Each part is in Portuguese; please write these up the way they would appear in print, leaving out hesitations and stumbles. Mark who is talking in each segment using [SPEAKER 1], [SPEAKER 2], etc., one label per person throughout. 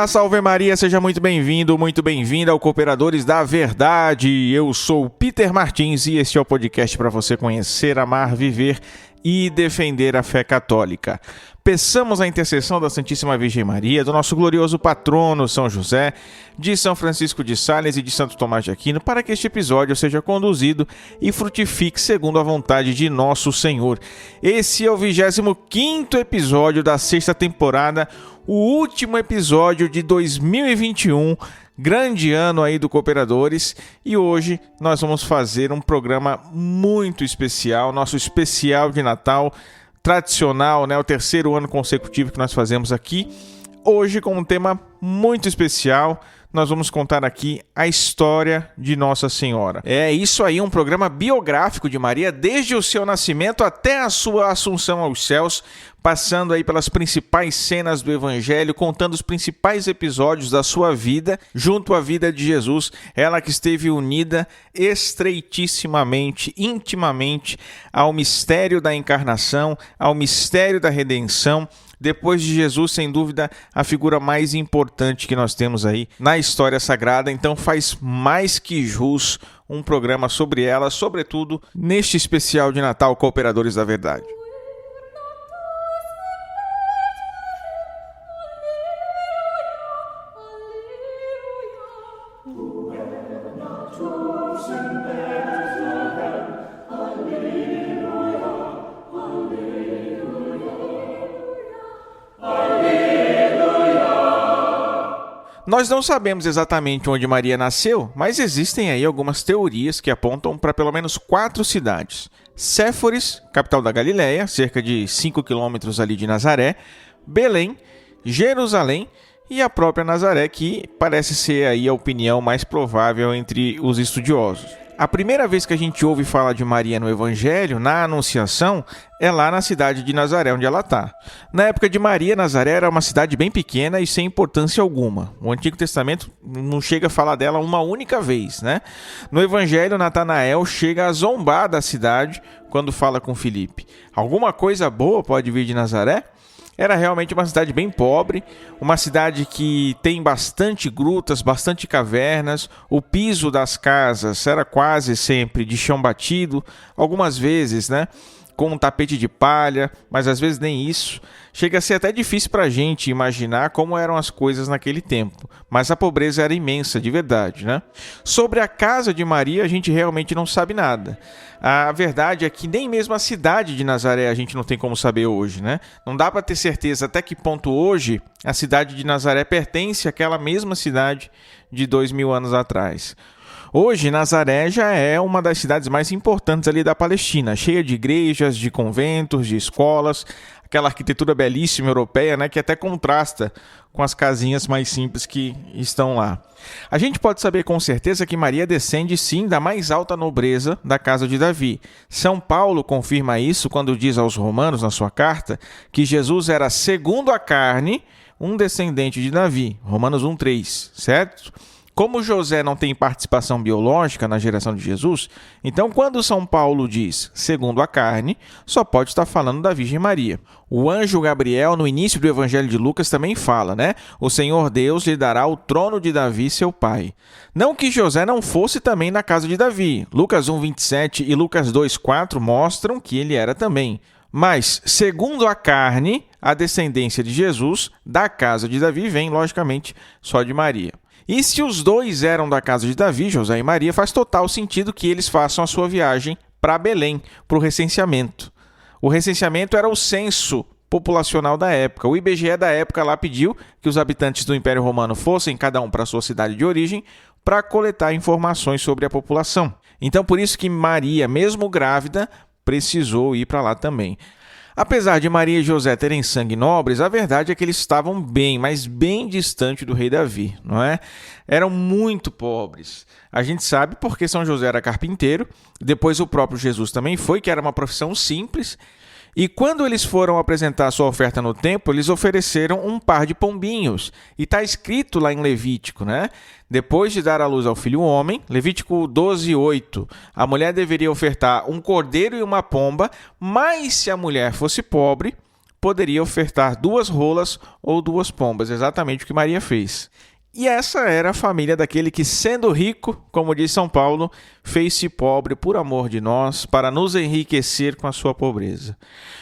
[SPEAKER 1] Olá, salve Maria, seja muito bem-vindo, muito bem-vinda ao Cooperadores da Verdade. Eu sou Peter Martins e este é o podcast para você conhecer, amar, viver e defender a fé católica. Peçamos a intercessão da Santíssima Virgem Maria, do nosso glorioso patrono São José, de São Francisco de Sales e de Santo Tomás de Aquino, para que este episódio seja conduzido e frutifique segundo a vontade de nosso Senhor. Esse é o 25º episódio da 6ª temporada, o último episódio de 2021, grande ano aí do Cooperadores, e hoje nós vamos fazer um programa muito especial, nosso especial de Natal, tradicional, né? O terceiro ano consecutivo que nós fazemos aqui. Hoje com um tema muito especial, nós vamos contar aqui a história de Nossa Senhora. É isso aí, um programa biográfico de Maria, desde o seu nascimento até a sua assunção aos céus, passando aí pelas principais cenas do Evangelho, contando os principais episódios da sua vida, junto à vida de Jesus, ela que esteve unida estreitissimamente, intimamente, ao mistério da encarnação, ao mistério da redenção. Depois de Jesus, sem dúvida, a figura mais importante que nós temos aí na história sagrada. Então faz mais que jus um programa sobre ela, sobretudo neste especial de Natal Cooperadores da Verdade. Nós não sabemos exatamente onde Maria nasceu, mas existem aí algumas teorias que apontam para pelo menos 4 cidades. Séforis, capital da Galileia, cerca de 5 quilômetros ali de Nazaré, Belém, Jerusalém e a própria Nazaré, que parece ser aí a opinião mais provável entre os estudiosos. A primeira vez que a gente ouve falar de Maria no Evangelho, na Anunciação, é lá na cidade de Nazaré, onde ela está. Na época de Maria, Nazaré era uma cidade bem pequena e sem importância alguma. O Antigo Testamento não chega a falar dela uma única vez, né? No Evangelho, Natanael chega a zombar da cidade quando fala com Filipe. Alguma coisa boa pode vir de Nazaré? Era realmente uma cidade bem pobre, uma cidade que tem bastante grutas, bastante cavernas, o piso das casas era quase sempre de chão batido, algumas vezes, né, com um tapete de palha, mas às vezes nem isso. Chega a ser até difícil para a gente imaginar como eram as coisas naquele tempo, mas a pobreza era imensa, de verdade, né? Sobre a casa de Maria, a gente realmente não sabe nada. A verdade é que nem mesmo a cidade de Nazaré a gente não tem como saber hoje, né? Não dá para ter certeza até que ponto hoje a cidade de Nazaré pertence àquela mesma cidade de 2000 anos atrás. Hoje, Nazaré já é uma das cidades mais importantes ali da Palestina, cheia de igrejas, de conventos, de escolas, aquela arquitetura belíssima europeia, né, que até contrasta com as casinhas mais simples que estão lá. A gente pode saber com certeza que Maria descende sim da mais alta nobreza da casa de Davi. São Paulo confirma isso quando diz aos Romanos, na sua carta, que Jesus era, segundo a carne, um descendente de Davi. Romanos 1,3, certo? Como José não tem participação biológica na geração de Jesus, então quando São Paulo diz, segundo a carne, só pode estar falando da Virgem Maria. O anjo Gabriel, no início do Evangelho de Lucas, também fala, né? O Senhor Deus lhe dará o trono de Davi, seu pai. Não que José não fosse também na casa de Davi. Lucas 1,27 e Lucas 2,4 mostram que ele era também. Mas, segundo a carne, a descendência de Jesus, da casa de Davi, vem, logicamente, só de Maria. E se os dois eram da casa de Davi, José e Maria, faz total sentido que eles façam a sua viagem para Belém, para o recenseamento. O recenseamento era o censo populacional da época. O IBGE da época lá pediu que os habitantes do Império Romano fossem cada um para a sua cidade de origem para coletar informações sobre a população. Então, por isso que Maria, mesmo grávida, precisou ir para lá também. Apesar de Maria e José terem sangue nobres, a verdade é que eles estavam bem, mas bem distante do rei Davi, não é? Eram muito pobres. A gente sabe porque São José era carpinteiro, depois o próprio Jesus também foi, que era uma profissão simples. E quando eles foram apresentar sua oferta no templo, eles ofereceram um par de pombinhos. E está escrito lá em Levítico, né? Depois de dar à luz ao filho homem, Levítico 12:8, a mulher deveria ofertar um cordeiro e uma pomba, mas se a mulher fosse pobre, poderia ofertar 2 rolas ou 2 pombas, exatamente o que Maria fez. E essa era a família daquele que, sendo rico, como diz São Paulo, fez-se pobre por amor de nós, para nos enriquecer com a sua pobreza.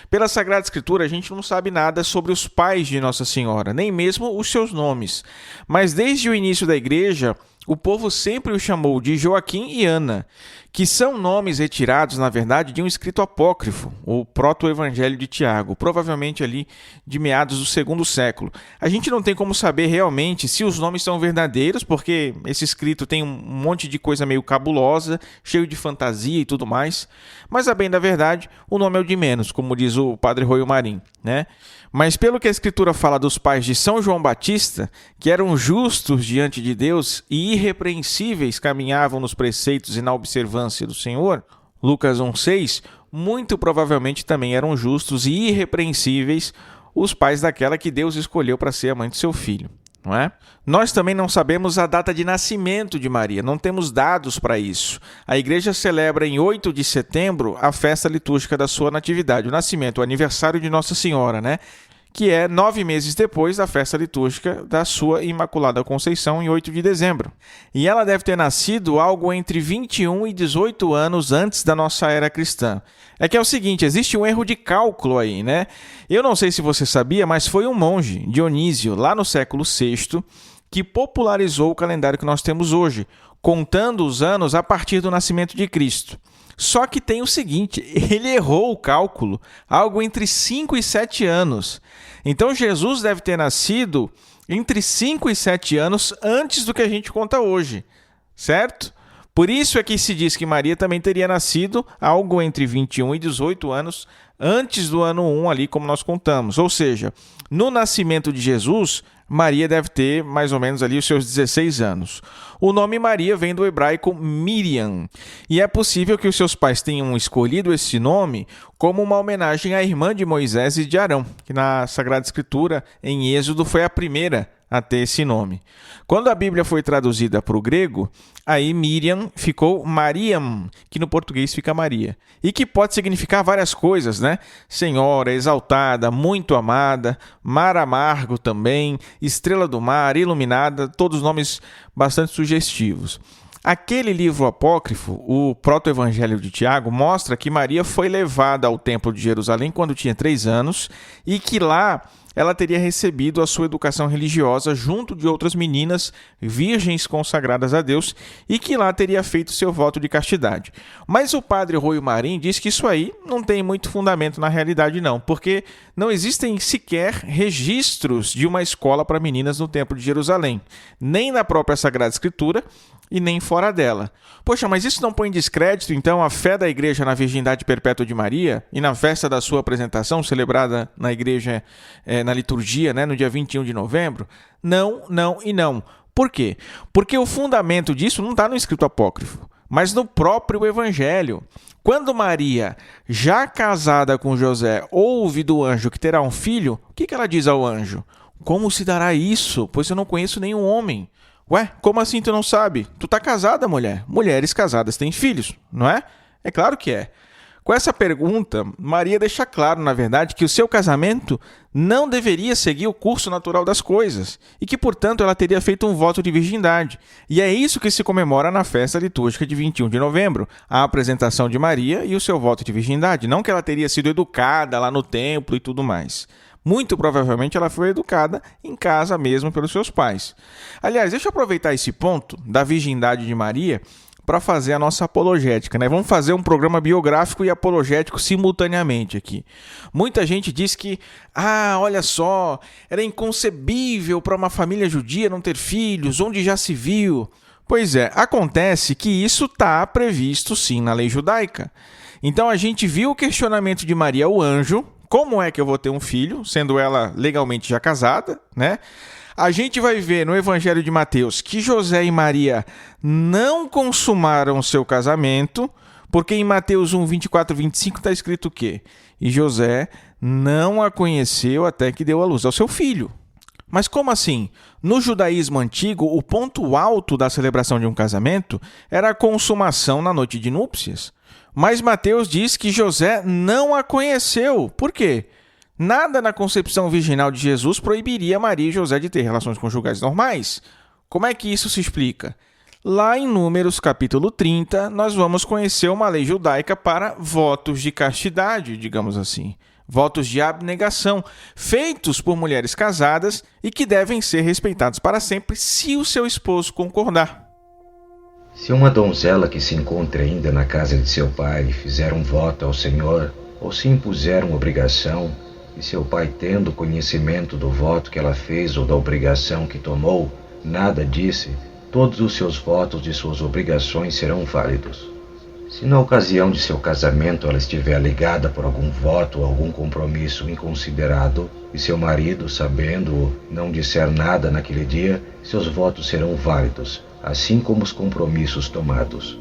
[SPEAKER 1] Pela Sagrada Escritura, a gente não sabe nada sobre os pais de Nossa Senhora, nem mesmo os seus nomes. Mas desde o início da Igreja, o povo sempre o chamou de Joaquim e Ana, que são nomes retirados, na verdade, de um escrito apócrifo, o Proto-Evangelho de Tiago, provavelmente ali de meados do 2º século. A gente não tem como saber realmente se os nomes são verdadeiros, porque esse escrito tem um monte de coisa meio cabulosa, cheio de fantasia e tudo mais, mas a bem da verdade, o nome é o de menos, como diz o padre Roio Marim, né? Mas pelo que a Escritura fala dos pais de São João Batista, que eram justos diante de Deus e irrepreensíveis, caminhavam nos preceitos e na observância do Senhor, Lucas 1,6, muito provavelmente também eram justos e irrepreensíveis os pais daquela que Deus escolheu para ser a mãe do seu filho. Não é? Nós também não sabemos a data de nascimento de Maria, não temos dados para isso. A igreja celebra em 8 de setembro a festa litúrgica da sua natividade, o nascimento, o aniversário de Nossa Senhora, né? Que é 9 meses depois da festa litúrgica da sua Imaculada Conceição, em 8 de dezembro. E ela deve ter nascido algo entre 21 e 18 anos antes da nossa era cristã. É que é o seguinte, existe um erro de cálculo aí, né? Eu não sei se você sabia, mas foi um monge, Dionísio, lá no século VI, que popularizou o calendário que nós temos hoje, contando os anos a partir do nascimento de Cristo. Só que tem o seguinte, ele errou o cálculo, algo entre 5 e 7 anos. Então Jesus deve ter nascido entre 5 e 7 anos antes do que a gente conta hoje, certo? Por isso é que se diz que Maria também teria nascido algo entre 21 e 18 anos antes do ano 1 ali, como nós contamos. Ou seja, no nascimento de Jesus, Maria deve ter mais ou menos ali os seus 16 anos. O nome Maria vem do hebraico Miriam, e é possível que os seus pais tenham escolhido esse nome como uma homenagem à irmã de Moisés e de Arão, que na Sagrada Escritura, em Êxodo, foi a primeira a ter esse nome. Quando a Bíblia foi traduzida para o grego, aí Miriam ficou Mariam, que no português fica Maria, e que pode significar várias coisas, né? Senhora, exaltada, muito amada, mar amargo também, estrela do mar, iluminada, todos nomes bastante sugestivos. Aquele livro apócrifo, o Proto-Evangelho de Tiago, mostra que Maria foi levada ao Templo de Jerusalém quando tinha 3 anos e que lá ela teria recebido a sua educação religiosa junto de outras meninas virgens consagradas a Deus e que lá teria feito seu voto de castidade. Mas o padre Roio Marim diz que isso aí não tem muito fundamento na realidade não, porque não existem sequer registros de uma escola para meninas no Templo de Jerusalém, nem na própria Sagrada Escritura e nem fora dela. Poxa, mas isso não põe em descrédito, então, a fé da Igreja na Virgindade Perpétua de Maria e na festa da sua apresentação, celebrada na Igreja, na liturgia, né, no dia 21 de novembro? Não, não e não. Por quê? Porque o fundamento disso não está no escrito apócrifo, mas no próprio Evangelho. Quando Maria, já casada com José, ouve do anjo que terá um filho, o que ela diz ao anjo? Como se dará isso? Pois eu não conheço nenhum homem. Ué, como assim tu não sabe? Tu tá casada, mulher. Mulheres casadas têm filhos, não é? É claro que é. Com essa pergunta, Maria deixa claro, na verdade, que o seu casamento não deveria seguir o curso natural das coisas e que, portanto, ela teria feito um voto de virgindade. E é isso que se comemora na festa litúrgica de 21 de novembro, a apresentação de Maria e o seu voto de virgindade, não que ela teria sido educada lá no templo e tudo mais. Muito provavelmente ela foi educada em casa mesmo pelos seus pais. Aliás, deixa eu aproveitar esse ponto da virgindade de Maria para fazer a nossa apologética, né? Vamos fazer um programa biográfico e apologético simultaneamente aqui. Muita gente diz que, olha só, era inconcebível para uma família judia não ter filhos, onde já se viu. Pois é, acontece que isso está previsto sim na lei judaica. Então a gente viu o questionamento de Maria ao anjo: como é que eu vou ter um filho, sendo ela legalmente já casada, né? A gente vai ver no Evangelho de Mateus que José e Maria não consumaram seu casamento, porque em Mateus 1, 24 e 25 está escrito o quê? E José não a conheceu até que deu à luz ao seu filho. Mas como assim? No judaísmo antigo, o ponto alto da celebração de um casamento era a consumação na noite de núpcias. Mas Mateus diz que José não a conheceu. Por quê? Nada na concepção virginal de Jesus proibiria Maria e José de ter relações conjugais normais. Como é que isso se explica? Lá em Números, capítulo 30, nós vamos conhecer uma lei judaica para votos de castidade, digamos assim. Votos de abnegação, feitos por mulheres casadas e que devem ser respeitados para sempre se o seu esposo concordar.
[SPEAKER 2] Se uma donzela que se encontra ainda na casa de seu pai fizer um voto ao Senhor, ou se impuser uma obrigação, e seu pai, tendo conhecimento do voto que ela fez ou da obrigação que tomou, nada disse, todos os seus votos e suas obrigações serão válidos. Se na ocasião de seu casamento ela estiver ligada por algum voto ou algum compromisso inconsiderado, e seu marido, sabendo-o, não disser nada naquele dia, seus votos serão válidos, assim como os compromissos tomados.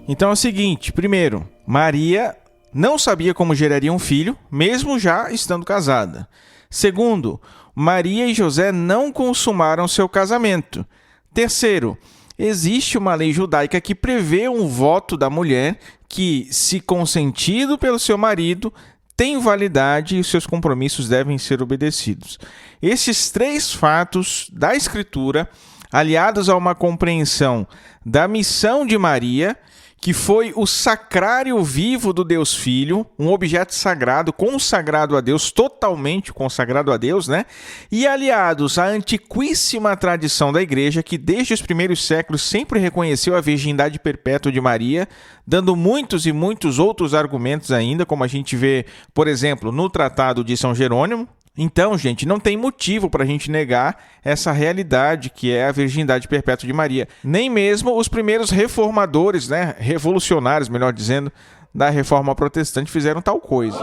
[SPEAKER 1] Então é o seguinte, primeiro, Maria não sabia como geraria um filho, mesmo já estando casada. Segundo, Maria e José não consumaram seu casamento. Terceiro, existe uma lei judaica que prevê um voto da mulher que, se consentido pelo seu marido, tem validade e os seus compromissos devem ser obedecidos. Esses três fatos da Escritura, aliados a uma compreensão da missão de Maria, que foi o sacrário vivo do Deus Filho, um objeto sagrado, consagrado a Deus, totalmente consagrado a Deus, né? E aliados à antiquíssima tradição da Igreja, que desde os primeiros séculos sempre reconheceu a virgindade perpétua de Maria, dando muitos e muitos outros argumentos ainda, como a gente vê, por exemplo, no Tratado de São Jerônimo. Então, gente, não tem motivo para a gente negar essa realidade que é a virgindade perpétua de Maria. Nem mesmo os primeiros reformadores, né, revolucionários, melhor dizendo, da Reforma Protestante fizeram tal coisa.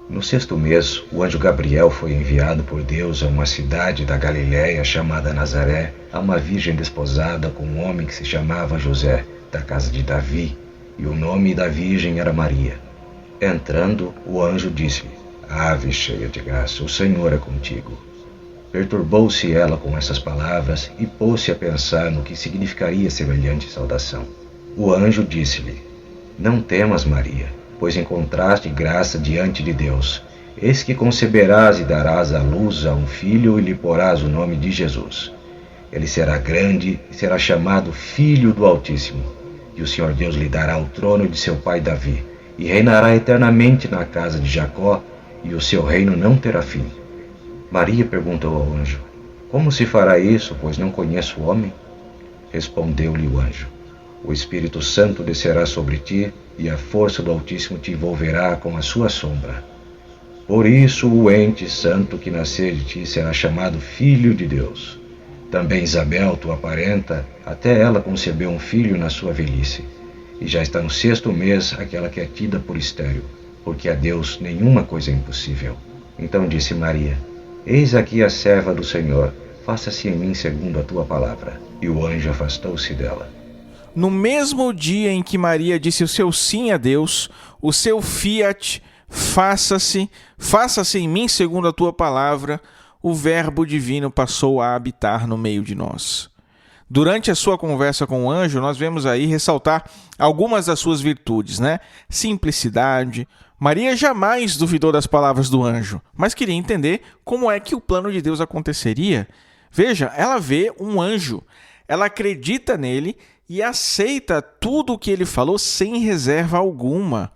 [SPEAKER 2] No 6º mês, o anjo Gabriel foi enviado por Deus a uma cidade da Galiléia chamada Nazaré, a uma virgem desposada com um homem que se chamava José, da casa de Davi, e o nome da virgem era Maria. Entrando, o anjo disse-lhe: Ave cheia de graça, o Senhor é contigo. Perturbou-se ela com essas palavras e pôs-se a pensar no que significaria semelhante saudação. O anjo disse-lhe: Não temas, Maria, pois encontraste graça diante de Deus. Eis que conceberás e darás à luz a um filho e lhe porás o nome de Jesus. Ele será grande e será chamado Filho do Altíssimo. E o Senhor Deus lhe dará o trono de seu pai Davi, e reinará eternamente na casa de Jacó, e o seu reino não terá fim. Maria perguntou ao anjo: Como se fará isso, pois não conheço o homem? Respondeu-lhe o anjo: O Espírito Santo descerá sobre ti, e a força do Altíssimo te envolverá com a sua sombra. Por isso o ente santo que nascer de ti será chamado Filho de Deus. Também Isabel, tua parenta, até ela concebeu um filho na sua velhice, e já está no 6º mês aquela que é tida por estéril, porque a Deus nenhuma coisa é impossível. Então disse Maria: Eis aqui a serva do Senhor, faça-se em mim segundo a tua palavra. E o anjo afastou-se dela.
[SPEAKER 1] No mesmo dia em que Maria disse o seu sim a Deus, o seu fiat, faça-se em mim segundo a tua palavra, o Verbo divino passou a habitar no meio de nós. Durante a sua conversa com o anjo, nós vemos aí ressaltar algumas das suas virtudes, né? Simplicidade. Maria jamais duvidou das palavras do anjo, mas queria entender como é que o plano de Deus aconteceria. Veja, ela vê um anjo, ela acredita nele e aceita tudo o que ele falou sem reserva alguma.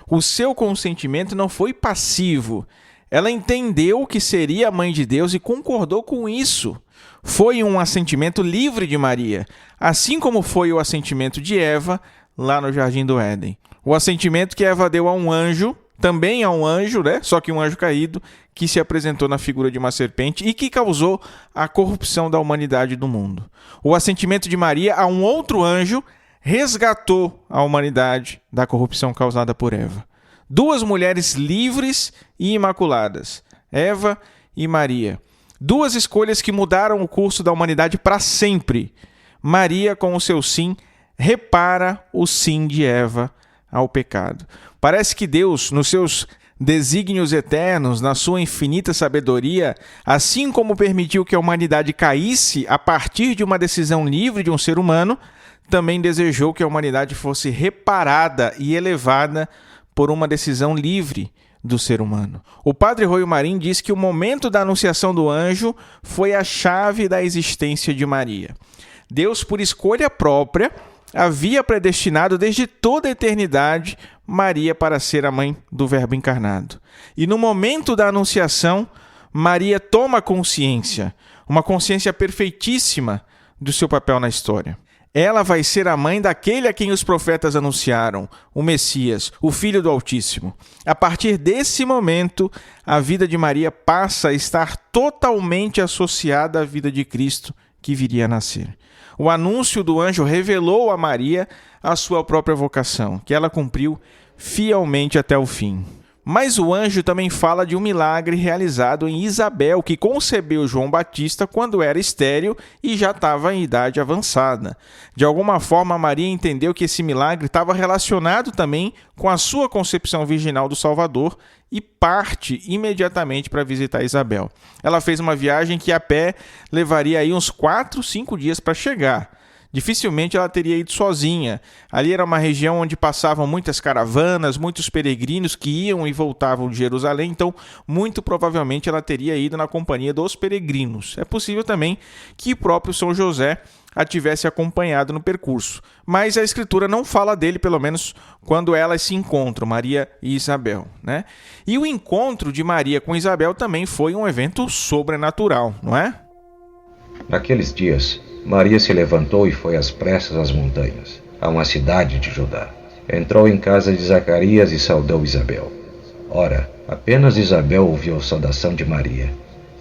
[SPEAKER 1] O seu consentimento não foi passivo. Ela entendeu que seria a mãe de Deus e concordou com isso. Foi um assentimento livre de Maria, assim como foi o assentimento de Eva lá no Jardim do Éden. O assentimento que Eva deu a um anjo, também a um anjo, né? Só que um anjo caído, que se apresentou na figura de uma serpente e que causou a corrupção da humanidade e do mundo. O assentimento de Maria a um outro anjo resgatou a humanidade da corrupção causada por Eva. Duas mulheres livres e imaculadas, Eva e Maria. Duas escolhas que mudaram o curso da humanidade para sempre. Maria, com o seu sim, repara o sim de Eva ao pecado. Parece que Deus, nos seus Desígnios eternos, na sua infinita sabedoria, assim como permitiu que a humanidade caísse a partir de uma decisão livre de um ser humano, também desejou que a humanidade fosse reparada e elevada por uma decisão livre do ser humano. O padre Roio Marim diz que o momento da anunciação do anjo foi a chave da existência de Maria. Deus, por escolha própria, havia predestinado desde toda a eternidade Maria para ser a mãe do Verbo encarnado. E no momento da anunciação, Maria toma consciência, uma consciência perfeitíssima do seu papel na história. Ela vai ser a mãe daquele a quem os profetas anunciaram, o Messias, o Filho do Altíssimo. A partir desse momento, a vida de Maria passa a estar totalmente associada à vida de Cristo que viria a nascer. O anúncio do anjo revelou a Maria a sua própria vocação, que ela cumpriu fielmente até o fim. Mas o anjo também fala de um milagre realizado em Isabel, que concebeu João Batista quando era estéril e já estava em idade avançada. De alguma forma, Maria entendeu que esse milagre estava relacionado também com a sua concepção virginal do Salvador e parte imediatamente para visitar Isabel. Ela fez uma viagem que a pé levaria aí uns 4, 5 dias para chegar. Dificilmente ela teria ido sozinha. Ali era uma região onde passavam muitas caravanas, muitos peregrinos que iam e voltavam de Jerusalém, então muito provavelmente ela teria ido na companhia dos peregrinos. É possível também que o próprio São José a tivesse acompanhado no percurso, mas a Escritura não fala dele, pelo menos quando elas se encontram, Maria e Isabel, né? E o encontro de Maria com Isabel também foi um evento sobrenatural, não é?
[SPEAKER 2] Naqueles dias, Maria se levantou e foi às pressas às montanhas, a uma cidade de Judá. Entrou em casa de Zacarias e saudou Isabel. Ora, apenas Isabel ouviu a saudação de Maria.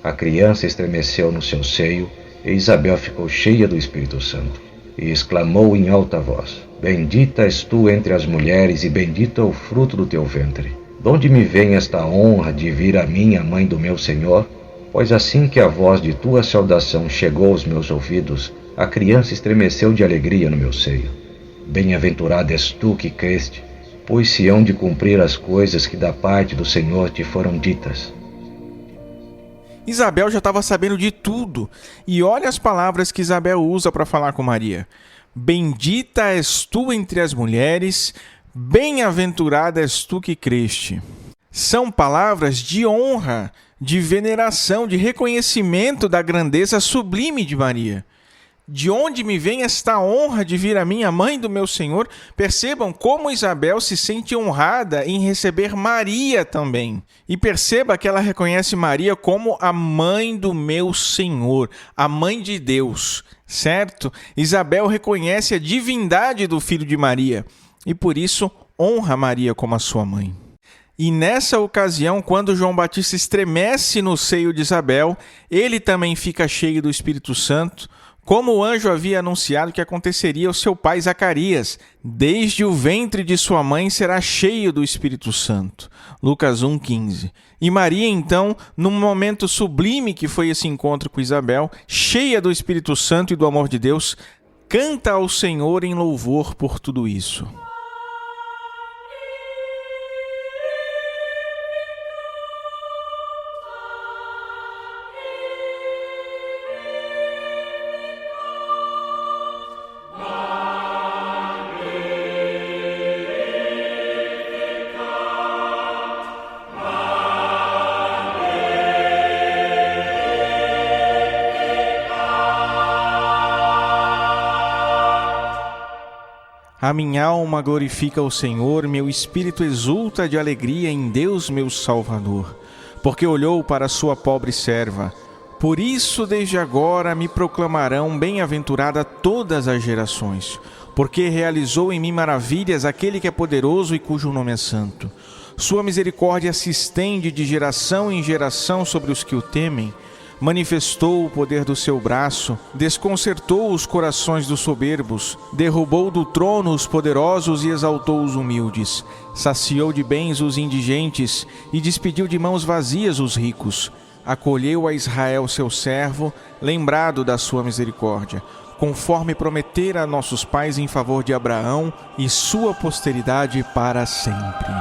[SPEAKER 2] A criança estremeceu no seu seio e Isabel ficou cheia do Espírito Santo e exclamou em alta voz: Bendita és tu entre as mulheres e bendito é o fruto do teu ventre. De onde me vem esta honra de vir a mim, a mãe do meu Senhor? Pois assim que a voz de tua saudação chegou aos meus ouvidos, a criança estremeceu de alegria no meu seio. Bem-aventurada és tu que creste, pois se hão de cumprir as coisas que da parte do Senhor te foram ditas.
[SPEAKER 1] Isabel já estava sabendo de tudo, e olha as palavras que Isabel usa para falar com Maria. Bendita és tu entre as mulheres, bem-aventurada és tu que creste. São palavras de honra, de veneração, de reconhecimento da grandeza sublime de Maria. De onde me vem esta honra de vir a mim, a mãe do meu Senhor? Percebam como Isabel se sente honrada em receber Maria também. E perceba que ela reconhece Maria como a mãe do meu Senhor, a mãe de Deus, certo? Isabel reconhece a divindade do filho de Maria e por isso honra Maria como a sua mãe. E nessa ocasião, quando João Batista estremece no seio de Isabel, ele também fica cheio do Espírito Santo, como o anjo havia anunciado que aconteceria ao seu pai Zacarias. Desde o ventre de sua mãe será cheio do Espírito Santo. Lucas 1,15. E Maria, então, num momento sublime que foi esse encontro com Isabel, cheia do Espírito Santo e do amor de Deus, canta ao Senhor em louvor por tudo isso. A minha alma glorifica o Senhor, meu espírito exulta de alegria em Deus meu Salvador, porque olhou para a sua pobre serva. Por isso, desde agora, me proclamarão bem-aventurada todas as gerações, porque realizou em mim maravilhas aquele que é poderoso e cujo nome é santo. Sua misericórdia se estende de geração em geração sobre os que o temem. Manifestou o poder do seu braço, desconcertou os corações dos soberbos, derrubou do trono os poderosos e exaltou os humildes, saciou de bens os indigentes e despediu de mãos vazias os ricos. Acolheu a Israel seu servo, lembrado da sua misericórdia, conforme prometera a nossos pais em favor de Abraão e sua posteridade para sempre.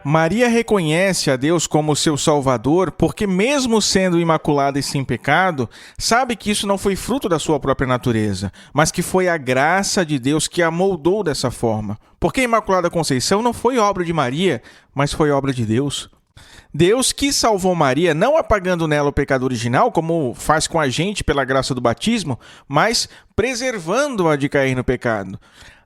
[SPEAKER 1] Maria reconhece a Deus como seu Salvador porque, mesmo sendo imaculada e sem pecado, sabe que isso não foi fruto da sua própria natureza, mas que foi a graça de Deus que a moldou dessa forma. Porque a Imaculada Conceição não foi obra de Maria, mas foi obra de Deus. Deus que salvou Maria, não apagando nela o pecado original, como faz com a gente pela graça do batismo, mas preservando-a de cair no pecado.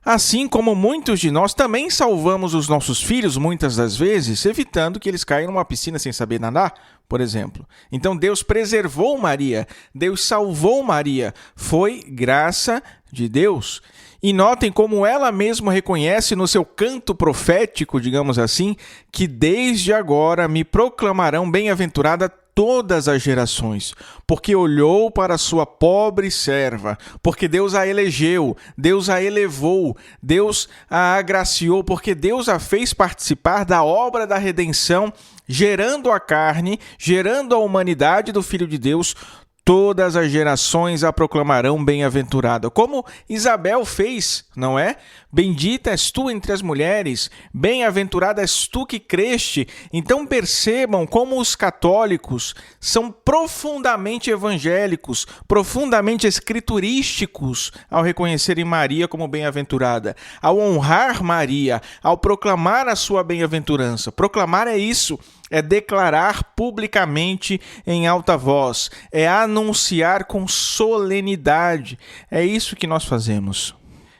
[SPEAKER 1] Assim como muitos de nós também salvamos os nossos filhos, muitas das vezes, evitando que eles caiam numa piscina sem saber nadar, por exemplo. Então Deus preservou Maria, Deus salvou Maria, foi graça de Deus. E notem como ela mesma reconhece no seu canto profético, digamos assim, que desde agora me proclamarão bem-aventurada todas as gerações, porque olhou para sua pobre serva, porque Deus a elegeu, Deus a elevou, Deus a agraciou, porque Deus a fez participar da obra da redenção, gerando a carne, gerando a humanidade do Filho de Deus. Todas as gerações a proclamarão bem-aventurada, como Isabel fez, não é? Bendita és tu entre as mulheres, bem-aventurada és tu que creste. Então percebam como os católicos são profundamente evangélicos, profundamente escriturísticos ao reconhecerem Maria como bem-aventurada, ao honrar Maria, ao proclamar a sua bem-aventurança. Proclamar é isso. É declarar publicamente em alta voz, é anunciar com solenidade. É isso que nós fazemos.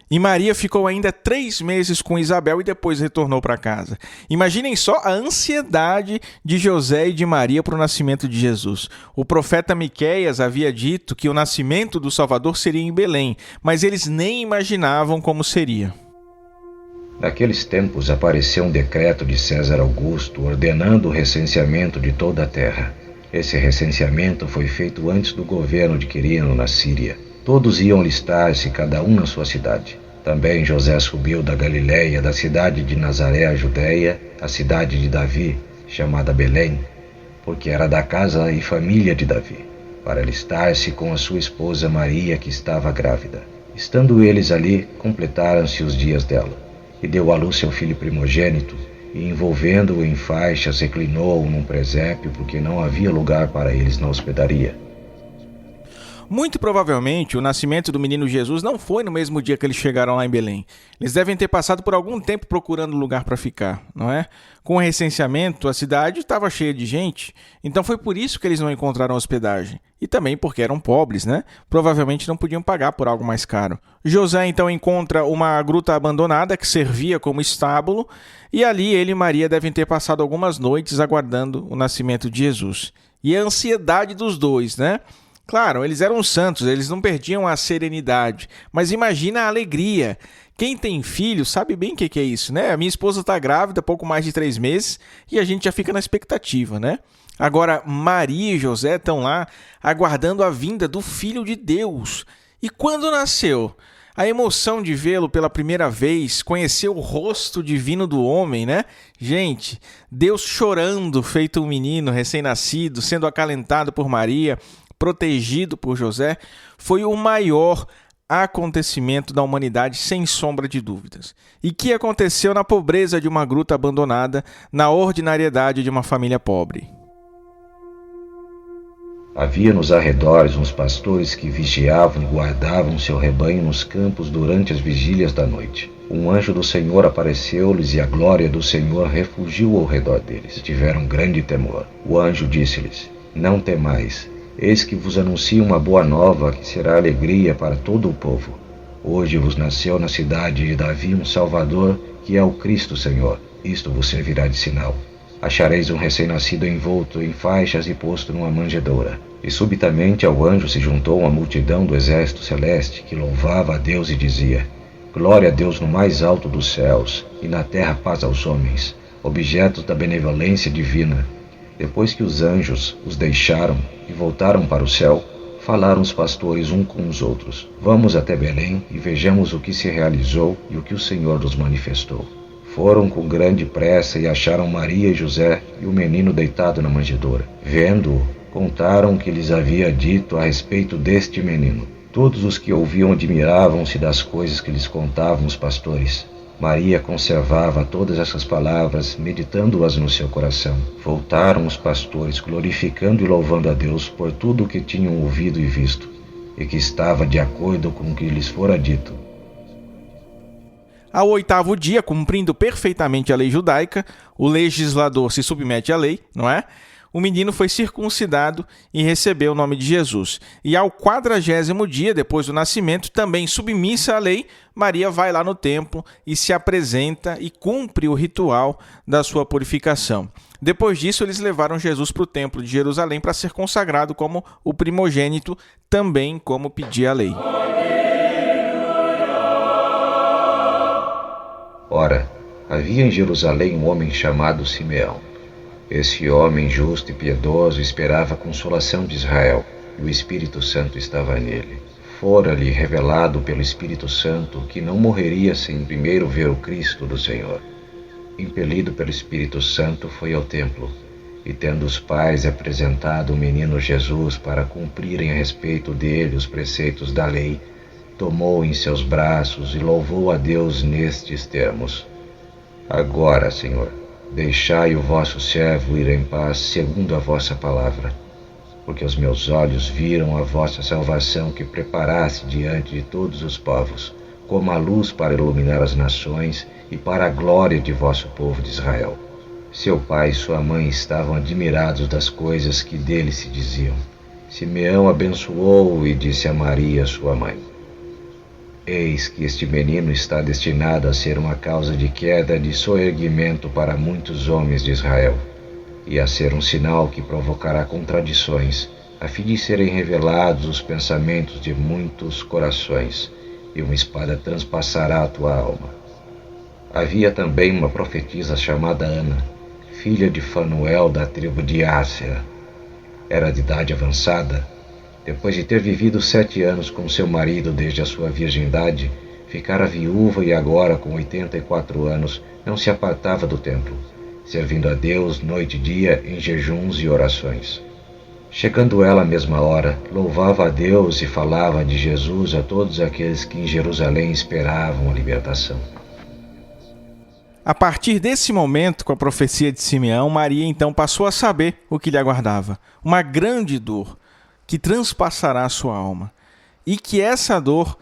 [SPEAKER 1] E Maria ficou ainda 3 meses com Isabel e depois retornou para casa. Imaginem só a ansiedade de José e de Maria para o nascimento de Jesus. O profeta Miqueias havia dito que o nascimento do Salvador seria em Belém, mas eles nem imaginavam como seria.
[SPEAKER 2] Naqueles tempos apareceu um decreto de César Augusto ordenando o recenseamento de toda a terra. Esse recenseamento foi feito antes do governo de Quirino na Síria. Todos iam listar-se, cada um na sua cidade. Também José subiu da Galiléia, da cidade de Nazaré, a Judéia, a cidade de Davi, chamada Belém, porque era da casa e família de Davi, para listar-se com a sua esposa Maria, que estava grávida. Estando eles ali, completaram-se os dias dela. E deu à luz seu filho primogênito, e envolvendo-o em faixas, reclinou-o num presépio, porque não havia lugar para eles na hospedaria.
[SPEAKER 1] Muito provavelmente, o nascimento do menino Jesus não foi no mesmo dia que eles chegaram lá em Belém. Eles devem ter passado por algum tempo procurando lugar para ficar, não é? Com o recenseamento, a cidade estava cheia de gente, então foi por isso que eles não encontraram hospedagem. E também porque eram pobres, né? Provavelmente não podiam pagar por algo mais caro. José então encontra uma gruta abandonada que servia como estábulo, e ali ele e Maria devem ter passado algumas noites aguardando o nascimento de Jesus. E a ansiedade dos dois, né? Claro, eles eram santos, eles não perdiam a serenidade, mas imagina a alegria. Quem tem filho sabe bem o que é isso, né? A minha esposa está grávida, pouco mais de 3 meses, e a gente já fica na expectativa, né? Agora, Maria e José estão lá aguardando a vinda do Filho de Deus. E quando nasceu? A emoção de vê-lo pela primeira vez, conhecer o rosto divino do homem, né? Gente, Deus chorando, feito um menino recém-nascido, sendo acalentado por Maria, protegido por José, foi o maior acontecimento da humanidade, sem sombra de dúvidas. E que aconteceu na pobreza de uma gruta abandonada, na ordinariedade de uma família pobre.
[SPEAKER 2] Havia nos arredores uns pastores que vigiavam e guardavam seu rebanho nos campos durante as vigílias da noite. Um anjo do Senhor apareceu-lhes e a glória do Senhor refugiu ao redor deles. Tiveram grande temor. O anjo disse-lhes: Não temais. Eis que vos anuncio uma boa nova, que será alegria para todo o povo. Hoje vos nasceu na cidade de Davi um Salvador, que é o Cristo Senhor. Isto vos servirá de sinal. Achareis um recém-nascido envolto em faixas e posto numa manjedoura. E subitamente ao anjo se juntou uma multidão do exército celeste, que louvava a Deus e dizia: Glória a Deus no mais alto dos céus, e na terra paz aos homens, objetos da benevolência divina. Depois que os anjos os deixaram e voltaram para o céu, falaram os pastores uns com os outros: Vamos até Belém e vejamos o que se realizou e o que o Senhor nos manifestou. Foram com grande pressa e acharam Maria e José e o menino deitado na manjedoura. Vendo-o, contaram o que lhes havia dito a respeito deste menino. Todos os que ouviam admiravam-se das coisas que lhes contavam os pastores. Maria conservava todas essas palavras, meditando-as no seu coração. Voltaram os pastores, glorificando e louvando a Deus por tudo o que tinham ouvido e visto, e que estava de acordo com o que lhes fora dito.
[SPEAKER 1] Ao 8º dia, cumprindo perfeitamente a lei judaica, o legislador se submete à lei, não é? O menino foi circuncidado e recebeu o nome de Jesus. E ao 40º dia, depois do nascimento, também submissa à lei, Maria vai lá no templo e se apresenta e cumpre o ritual da sua purificação. Depois disso, eles levaram Jesus para o templo de Jerusalém para ser consagrado como o primogênito, também como pedia a lei.
[SPEAKER 2] Ora, havia em Jerusalém um homem chamado Simeão. Esse homem justo e piedoso esperava a consolação de Israel, e o Espírito Santo estava nele. Fora-lhe revelado pelo Espírito Santo que não morreria sem primeiro ver o Cristo do Senhor. Impelido pelo Espírito Santo, foi ao templo, e tendo os pais apresentado o menino Jesus para cumprirem a respeito dele os preceitos da lei, tomou em seus braços e louvou a Deus nestes termos: Agora, Senhor, deixai o vosso servo ir em paz segundo a vossa palavra, porque os meus olhos viram a vossa salvação que preparaste diante de todos os povos, como a luz para iluminar as nações e para a glória de vosso povo de Israel. Seu pai e sua mãe estavam admirados das coisas que dele se diziam. Simeão abençoou-o e disse a Maria, sua mãe: Eis que este menino está destinado a ser uma causa de queda e de soerguimento para muitos homens de Israel, e a ser um sinal que provocará contradições, a fim de serem revelados os pensamentos de muitos corações, e uma espada transpassará a tua alma. Havia também uma profetisa chamada Ana, filha de Fanuel da tribo de Áser. Era de idade avançada. Depois de ter vivido 7 anos com seu marido desde a sua virgindade, ficara viúva e agora, com 84 anos, não se apartava do templo, servindo a Deus noite e dia em jejuns e orações. Chegando ela à mesma hora, louvava a Deus e falava de Jesus a todos aqueles que em Jerusalém esperavam a libertação.
[SPEAKER 1] A partir desse momento, com a profecia de Simeão, Maria então passou a saber o que lhe aguardava. Uma grande dor que transpassará a sua alma. E que essa dor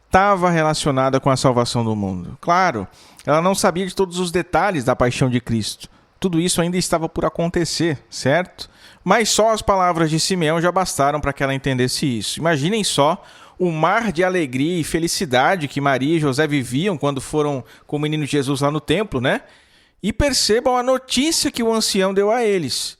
[SPEAKER 1] estava relacionada com a salvação do mundo. Claro, ela não sabia de todos os detalhes da paixão de Cristo. Tudo isso ainda estava por acontecer, certo? Mas só as palavras de Simeão já bastaram para que ela entendesse isso. Imaginem só o mar de alegria e felicidade que Maria e José viviam quando foram com o menino Jesus lá no templo, né? E percebam a notícia que o ancião deu a eles.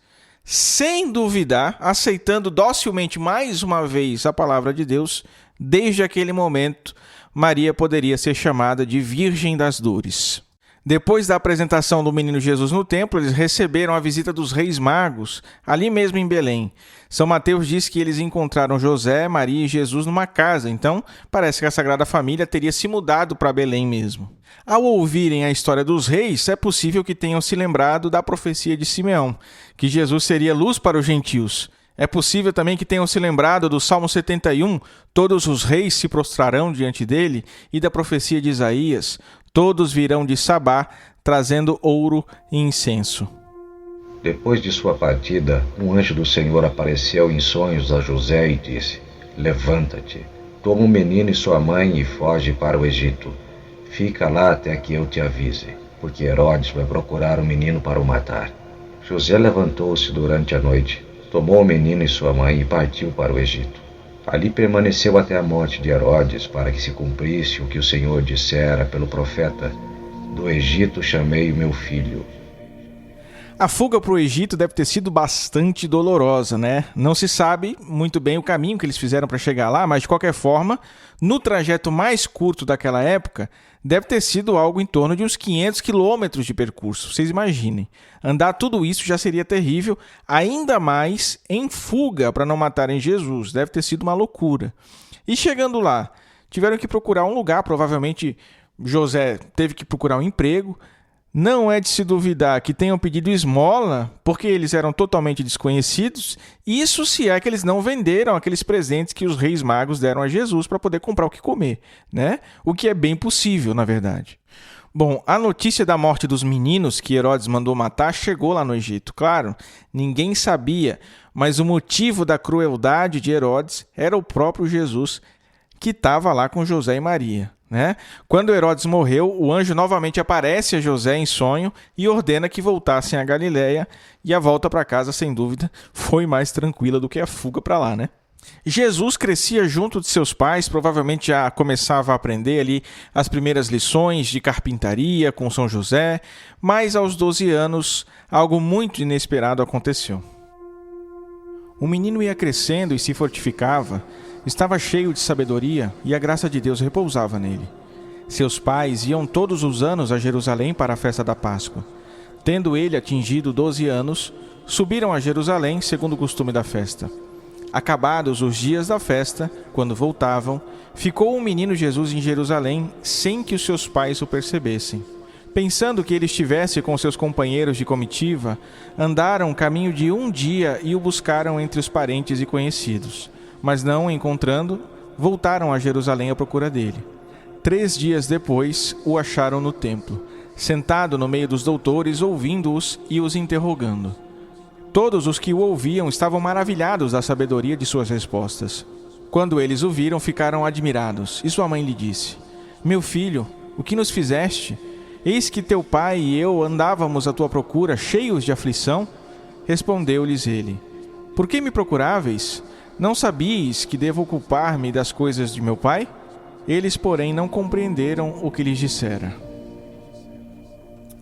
[SPEAKER 1] Sem duvidar, aceitando docilmente mais uma vez a palavra de Deus, desde aquele momento, Maria poderia ser chamada de Virgem das Dores. Depois da apresentação do menino Jesus no templo, eles receberam a visita dos reis magos, ali mesmo em Belém. São Mateus diz que eles encontraram José, Maria e Jesus numa casa, então parece que a Sagrada Família teria se mudado para Belém mesmo. Ao ouvirem a história dos reis, é possível que tenham se lembrado da profecia de Simeão, que Jesus seria luz para os gentios. É possível também que tenham se lembrado do Salmo 71, todos os reis se prostrarão diante dele, e da profecia de Isaías, todos virão de Sabá, trazendo ouro e incenso.
[SPEAKER 2] Depois de sua partida, um anjo do Senhor apareceu em sonhos a José e disse: Levanta-te, toma o menino e sua mãe e foge para o Egito. Fica lá até que eu te avise, porque Herodes vai procurar o menino para o matar. José levantou-se durante a noite, tomou o menino e sua mãe e partiu para o Egito. Ali permaneceu até a morte de Herodes, para que se cumprisse o que o Senhor dissera pelo profeta: Do Egito chamei o meu filho.
[SPEAKER 1] A fuga para o Egito deve ter sido bastante dolorosa, né? Não se sabe muito bem o caminho que eles fizeram para chegar lá, mas de qualquer forma, no trajeto mais curto daquela época, deve ter sido algo em torno de uns 500 quilômetros de percurso. Vocês imaginem. Andar tudo isso já seria terrível, ainda mais em fuga para não matarem Jesus. Deve ter sido uma loucura. E chegando lá, tiveram que procurar um lugar, provavelmente José teve que procurar um emprego. Não é de se duvidar que tenham pedido esmola, porque eles eram totalmente desconhecidos, isso se é que eles não venderam aqueles presentes que os reis magos deram a Jesus para poder comprar o que comer, né? O que é bem possível, na verdade. Bom, a notícia da morte dos meninos que Herodes mandou matar chegou lá no Egito. Claro, ninguém sabia, mas o motivo da crueldade de Herodes era o próprio Jesus, que estava lá com José e Maria, né? Quando Herodes morreu, o anjo novamente aparece a José em sonho e ordena que voltassem a Galiléia, e a volta para casa, sem dúvida, foi mais tranquila do que a fuga para lá, né? Jesus crescia junto de seus pais, provavelmente já começava a aprender ali as primeiras lições de carpintaria com São José, mas aos 12 anos algo muito inesperado aconteceu. O menino ia crescendo e se fortificava, estava cheio de sabedoria e a graça de Deus repousava nele. Seus pais iam todos os anos a Jerusalém para a festa da Páscoa. Tendo ele atingido 12 anos, subiram a Jerusalém segundo o costume da festa. Acabados os dias da festa, quando voltavam, ficou o menino Jesus em Jerusalém sem que os seus pais o percebessem. Pensando que ele estivesse com seus companheiros de comitiva, andaram caminho de um dia e o buscaram entre os parentes e conhecidos. Mas não o encontrando, voltaram a Jerusalém à procura dele. 3 dias depois, o acharam no templo, sentado no meio dos doutores, ouvindo-os e os interrogando. Todos os que o ouviam estavam maravilhados da sabedoria de suas respostas. Quando eles o viram, ficaram admirados, e sua mãe lhe disse: Meu filho, o que nos fizeste? Eis que teu pai e eu andávamos à tua procura, cheios de aflição. Respondeu-lhes ele: Por que me procuráveis? Não sabíeis que devo ocupar-me das coisas de meu pai? Eles, porém, não compreenderam o que lhes dissera.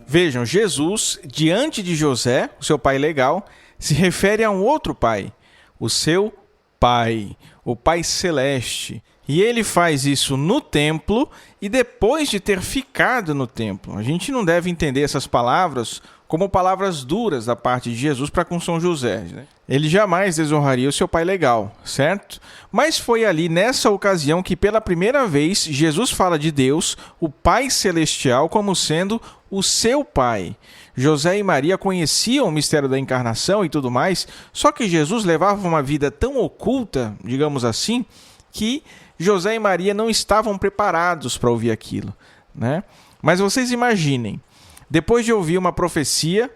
[SPEAKER 1] Vejam, Jesus, diante de José, o seu pai legal, se refere a um outro pai, o seu pai, o Pai Celeste. E ele faz isso no templo e depois de ter ficado no templo. A gente não deve entender essas palavras como palavras duras da parte de Jesus para com São José, né? Ele jamais desonraria o seu pai legal, certo? Mas foi ali nessa ocasião que pela primeira vez Jesus fala de Deus, o Pai Celestial, como sendo o seu pai. José e Maria conheciam o mistério da encarnação e tudo mais, só que Jesus levava uma vida tão oculta, digamos assim, que José e Maria não estavam preparados para ouvir aquilo, né? Mas vocês imaginem, depois de ouvir uma profecia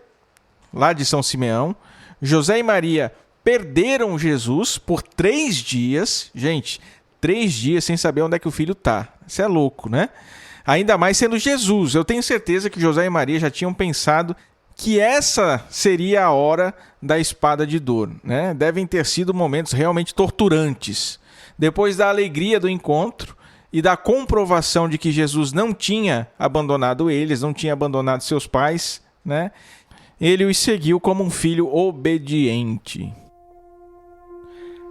[SPEAKER 1] lá de São Simeão, José e Maria perderam Jesus por 3 dias. Gente, 3 dias sem saber onde é que o filho está. Isso é louco, né? Ainda mais sendo Jesus. Eu tenho certeza que José e Maria já tinham pensado que essa seria a hora da espada de dor, né? Devem ter sido momentos realmente torturantes. Depois da alegria do encontro e da comprovação de que Jesus não tinha abandonado eles, não tinha abandonado seus pais, né? Ele os seguiu como um filho obediente.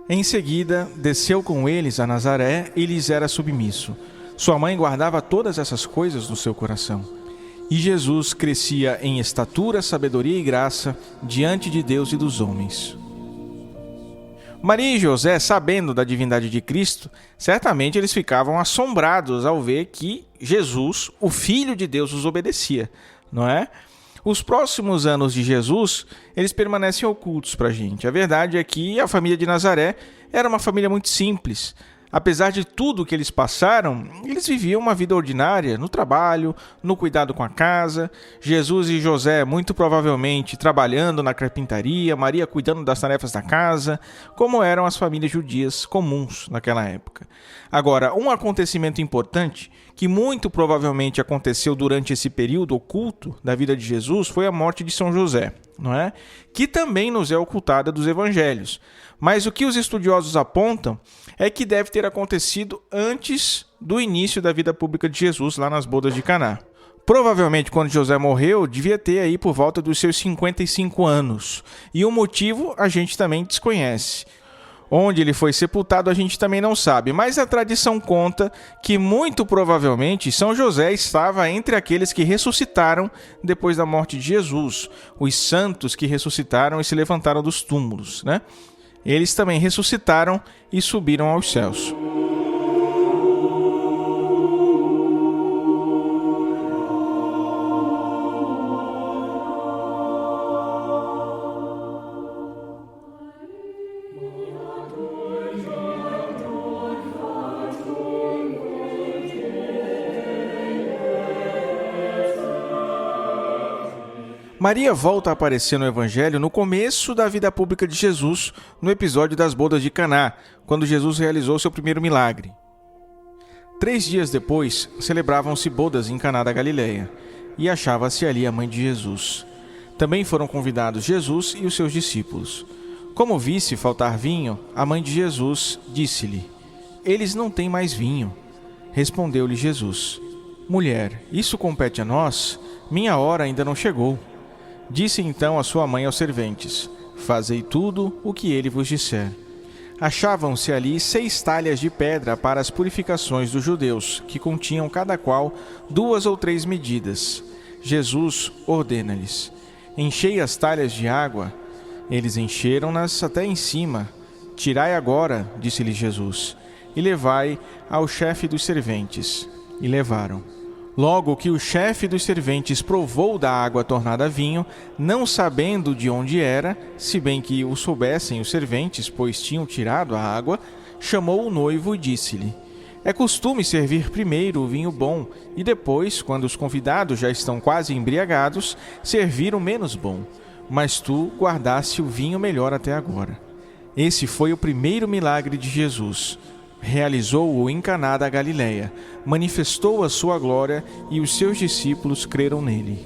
[SPEAKER 1] Em seguida, desceu com eles a Nazaré e lhes era submisso. Sua mãe guardava todas essas coisas no seu coração. E Jesus crescia em estatura, sabedoria e graça diante de Deus e dos homens. Maria e José, sabendo da divindade de Cristo, certamente eles ficavam assombrados ao ver que Jesus, o Filho de Deus, os obedecia, não é? Os próximos anos de Jesus, eles permanecem ocultos para a gente. A verdade é que a família de Nazaré era uma família muito simples. Apesar de tudo que eles passaram, eles viviam uma vida ordinária, no trabalho, no cuidado com a casa. Jesus e José, muito provavelmente, trabalhando na carpintaria, Maria cuidando das tarefas da casa, como eram as famílias judias comuns naquela época. Agora, um acontecimento importante, que muito provavelmente aconteceu durante esse período oculto da vida de Jesus, foi a morte de São José, não é? Que também nos é ocultada dos evangelhos. Mas o que os estudiosos apontam é que deve ter acontecido antes do início da vida pública de Jesus, lá nas bodas de Caná. Provavelmente, quando José morreu, devia ter aí por volta dos seus 55 anos. E o motivo a gente também desconhece. Onde ele foi sepultado a gente também não sabe, mas a tradição conta que muito provavelmente São José estava entre aqueles que ressuscitaram depois da morte de Jesus, os santos que ressuscitaram e se levantaram dos túmulos, né? Eles também ressuscitaram e subiram aos céus. Maria volta a aparecer no Evangelho no começo da vida pública de Jesus, no episódio das bodas de Caná, quando Jesus realizou seu primeiro milagre. 3 dias depois, celebravam-se bodas em Caná da Galileia, e achava-se ali a mãe de Jesus. Também foram convidados Jesus e os seus discípulos. Como visse faltar vinho, a mãe de Jesus disse-lhe: "Eles não têm mais vinho." Respondeu-lhe Jesus: "Mulher, isso compete a nós? Minha hora ainda não chegou." Disse então a sua mãe aos serventes: "Fazei tudo o que ele vos disser." Achavam-se ali 6 talhas de pedra para as purificações dos judeus, que continham cada qual 2 ou 3 medidas. Jesus ordena-lhes: "Enchei as talhas de água." Eles encheram-nas até em cima. "Tirai agora," disse-lhe Jesus, "e levai ao chefe dos serventes." E levaram. Logo que o chefe dos serventes provou da água tornada vinho, não sabendo de onde era, se bem que o soubessem os serventes, pois tinham tirado a água, chamou o noivo e disse-lhe: "É costume servir primeiro o vinho bom, e depois, quando os convidados já estão quase embriagados, servir o menos bom. Mas tu guardaste o vinho melhor até agora." Esse foi o primeiro milagre de Jesus. Realizou-o em Caná da Galileia, manifestou a sua glória e os seus discípulos creram nele.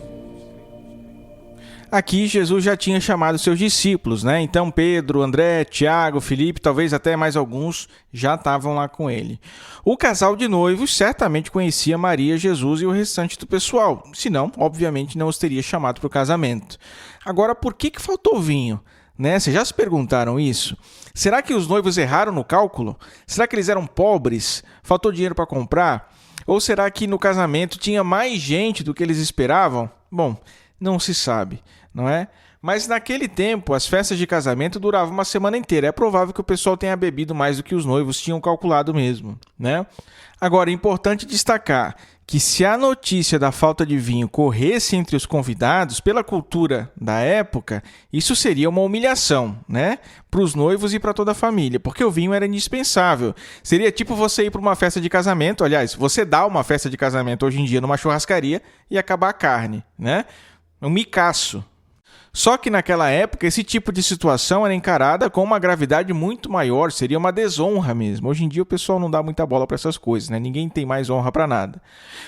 [SPEAKER 1] Aqui Jesus já tinha chamado seus discípulos, né? Então Pedro, André, Tiago, Filipe, talvez até mais alguns já estavam lá com ele. O casal de noivos certamente conhecia Maria, Jesus e o restante do pessoal, senão, obviamente, não os teria chamado para o casamento. Agora, por que faltou vinho? Vocês já se perguntaram isso? Será que os noivos erraram no cálculo? Será que eles eram pobres? Faltou dinheiro para comprar? Ou será que no casamento tinha mais gente do que eles esperavam? Bom, não se sabe, não é? Mas naquele tempo, as festas de casamento duravam uma semana inteira. É provável que o pessoal tenha bebido mais do que os noivos tinham calculado mesmo, né? Agora, é importante destacar que se a notícia da falta de vinho corresse entre os convidados, pela cultura da época, isso seria uma humilhação, né? Para os noivos e para toda a família, porque o vinho era indispensável. Seria tipo você ir para uma festa de casamento, aliás, você dá uma festa de casamento hoje em dia numa churrascaria e acabar a carne, né? Um micaço. Só que naquela época esse tipo de situação era encarada com uma gravidade muito maior, seria uma desonra mesmo. Hoje em dia o pessoal não dá muita bola para essas coisas, né? Ninguém tem mais honra para nada.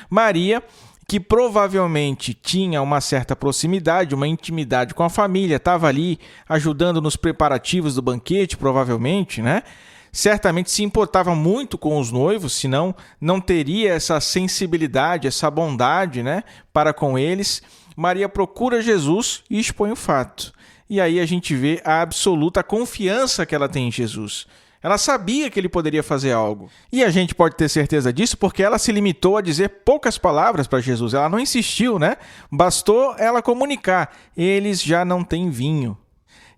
[SPEAKER 1] Maria, que provavelmente tinha uma certa proximidade, uma intimidade com a família, estava ali ajudando nos preparativos do banquete, provavelmente, né? Certamente se importava muito com os noivos, senão não teria essa sensibilidade, essa bondade, né, para com eles. Maria procura Jesus e expõe o fato. E aí a gente vê a absoluta confiança que ela tem em Jesus. Ela sabia que ele poderia fazer algo. E a gente pode ter certeza disso porque ela se limitou a dizer poucas palavras para Jesus. Ela não insistiu, né? Bastou ela comunicar: eles já não têm vinho.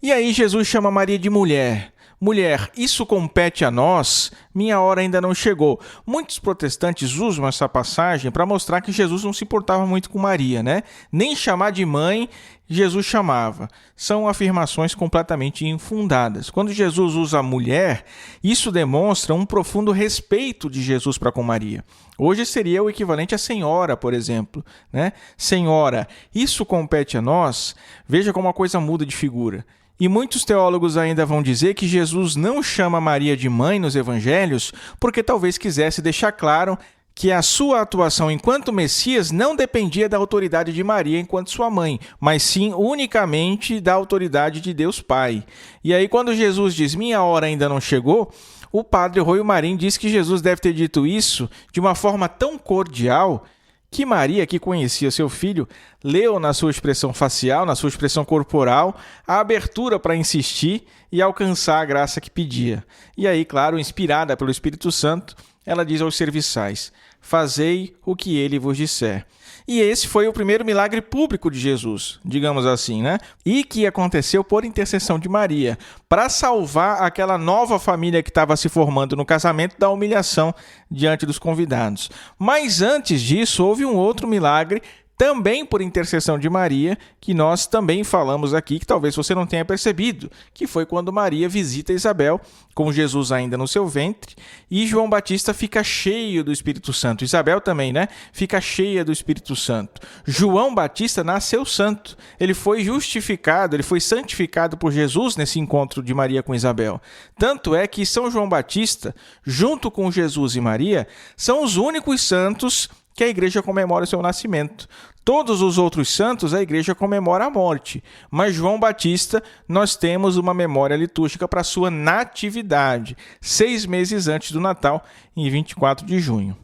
[SPEAKER 1] E aí Jesus chama Maria de mulher. Mulher, isso compete a nós? Minha hora ainda não chegou. Muitos protestantes usam essa passagem para mostrar que Jesus não se importava muito com Maria, né? Nem chamar de mãe, Jesus chamava. São afirmações completamente infundadas. Quando Jesus usa mulher, isso demonstra um profundo respeito de Jesus para com Maria. Hoje seria o equivalente a senhora, por exemplo, né? Senhora, isso compete a nós? Veja como a coisa muda de figura. E muitos teólogos ainda vão dizer que Jesus não chama Maria de mãe nos evangelhos porque talvez quisesse deixar claro que a sua atuação enquanto Messias não dependia da autoridade de Maria enquanto sua mãe, mas sim unicamente da autoridade de Deus Pai. E aí quando Jesus diz, minha hora ainda não chegou, o padre Rui Marim diz que Jesus deve ter dito isso de uma forma tão cordial que Maria, que conhecia seu filho, leu na sua expressão facial, na sua expressão corporal, a abertura para insistir e alcançar a graça que pedia. E aí, claro, inspirada pelo Espírito Santo, ela diz aos serviçais, fazei o que ele vos disser. E esse foi o primeiro milagre público de Jesus, digamos assim, né? E que aconteceu por intercessão de Maria, para salvar aquela nova família que estava se formando no casamento da humilhação diante dos convidados. Mas antes disso, houve um outro milagre Também por intercessão de Maria, que nós também falamos aqui, que talvez você não tenha percebido, que foi quando Maria visita Isabel, com Jesus ainda no seu ventre, e João Batista fica cheio do Espírito Santo. Isabel também, né? Fica cheia do Espírito Santo. João Batista nasceu santo. Ele foi justificado, ele foi santificado por Jesus nesse encontro de Maria com Isabel. Tanto é que São João Batista, junto com Jesus e Maria, são os únicos santos que a igreja comemora o seu nascimento. Todos os outros santos, a igreja comemora a morte. Mas João Batista, nós temos uma memória litúrgica para a sua natividade, 6 meses antes do Natal, em 24 de junho.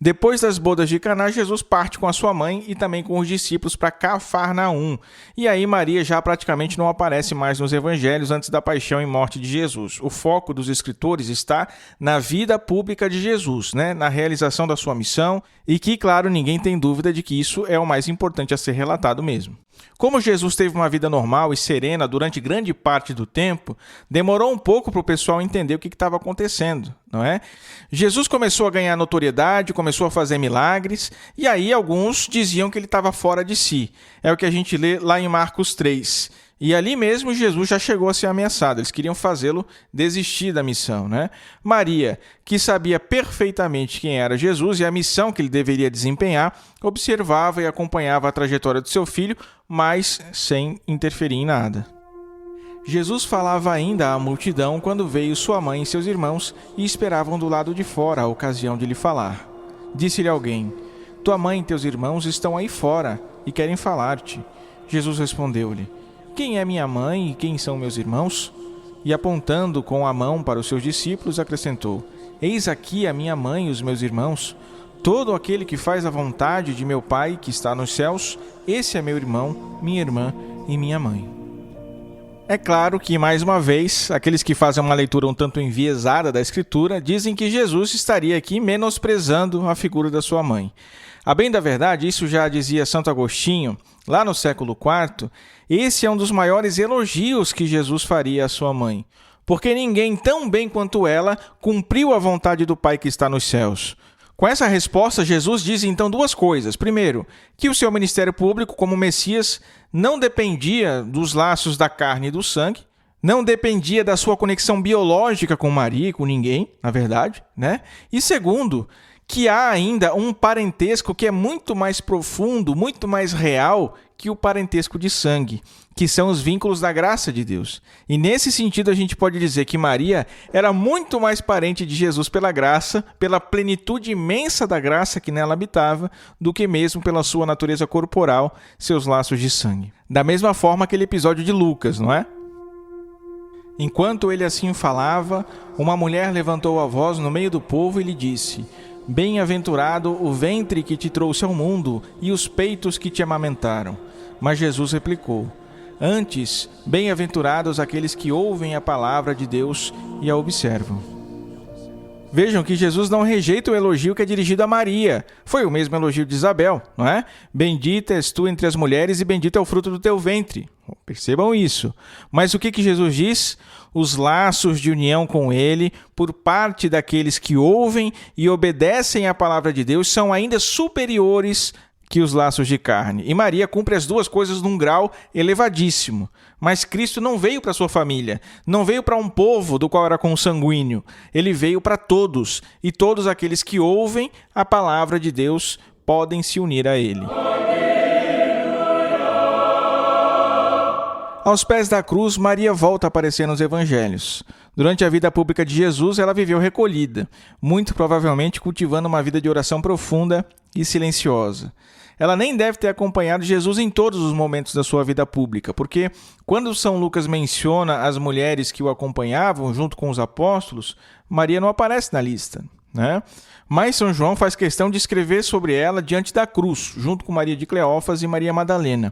[SPEAKER 1] Depois das bodas de Caná, Jesus parte com a sua mãe e também com os discípulos para Cafarnaum. E aí Maria já praticamente não aparece mais nos evangelhos antes da paixão e morte de Jesus. O foco dos escritores está na vida pública de Jesus, né? Na realização da sua missão, e que, claro, ninguém tem dúvida de que isso é o mais importante a ser relatado mesmo. Como Jesus teve uma vida normal e serena durante grande parte do tempo, demorou um pouco para o pessoal entender o que estava acontecendo, não é? Jesus começou a ganhar notoriedade, começou a fazer milagres, e aí alguns diziam que ele estava fora de si. É o que a gente lê lá em Marcos 3. E ali mesmo Jesus já chegou a ser ameaçado. Eles queriam fazê-lo desistir da missão, né? Maria, que sabia perfeitamente quem era Jesus e a missão que ele deveria desempenhar, observava e acompanhava a trajetória do seu filho, mas sem interferir em nada. Jesus falava ainda à multidão quando veio sua mãe e seus irmãos e esperavam do lado de fora a ocasião de lhe falar. Disse-lhe alguém: "Tua mãe e teus irmãos estão aí fora e querem falar-te." Jesus respondeu-lhe: "Quem é minha mãe e quem são meus irmãos?" E apontando com a mão para os seus discípulos, acrescentou: "Eis aqui a minha mãe e os meus irmãos. Todo aquele que faz a vontade de meu Pai que está nos céus, esse é meu irmão, minha irmã e minha mãe." É claro que, mais uma vez, aqueles que fazem uma leitura um tanto enviesada da Escritura dizem que Jesus estaria aqui menosprezando a figura da sua mãe. A bem da verdade, isso já dizia Santo Agostinho, lá no século IV, esse é um dos maiores elogios que Jesus faria à sua mãe, porque ninguém tão bem quanto ela cumpriu a vontade do Pai que está nos céus. Com essa resposta, Jesus diz então 2 coisas. Primeiro, que o seu ministério público como Messias não dependia dos laços da carne e do sangue, não dependia da sua conexão biológica com Maria e com ninguém, na verdade, né? E segundo, que há ainda um parentesco que é muito mais profundo, muito mais real que o parentesco de sangue, que são os vínculos da graça de Deus. E nesse sentido a gente pode dizer que Maria era muito mais parente de Jesus pela graça, pela plenitude imensa da graça que nela habitava, do que mesmo pela sua natureza corporal, seus laços de sangue. Da mesma forma aquele episódio de Lucas, não é? Enquanto ele assim falava, uma mulher levantou a voz no meio do povo e lhe disse: "Bem-aventurado o ventre que te trouxe ao mundo e os peitos que te amamentaram." Mas Jesus replicou: "Antes, bem-aventurados aqueles que ouvem a palavra de Deus e a observam." Vejam que Jesus não rejeita o elogio que é dirigido a Maria. Foi o mesmo elogio de Isabel, não é? "Bendita és tu entre as mulheres e bendito é o fruto do teu ventre." Percebam isso. Mas o que Jesus diz? Os laços de união com ele, por parte daqueles que ouvem e obedecem à palavra de Deus, são ainda superiores que os laços de carne. E Maria cumpre as 2 coisas num grau elevadíssimo. Mas Cristo não veio para sua família, não veio para um povo do qual era consanguíneo. Ele veio para todos, e todos aqueles que ouvem a palavra de Deus podem se unir a ele. Aos pés da cruz, Maria volta a aparecer nos evangelhos. Durante a vida pública de Jesus, ela viveu recolhida, muito provavelmente cultivando uma vida de oração profunda e silenciosa. Ela nem deve ter acompanhado Jesus em todos os momentos da sua vida pública, porque quando São Lucas menciona as mulheres que o acompanhavam junto com os apóstolos, Maria não aparece na lista, né? Mas São João faz questão de escrever sobre ela diante da cruz, junto com Maria de Cleófas e Maria Madalena.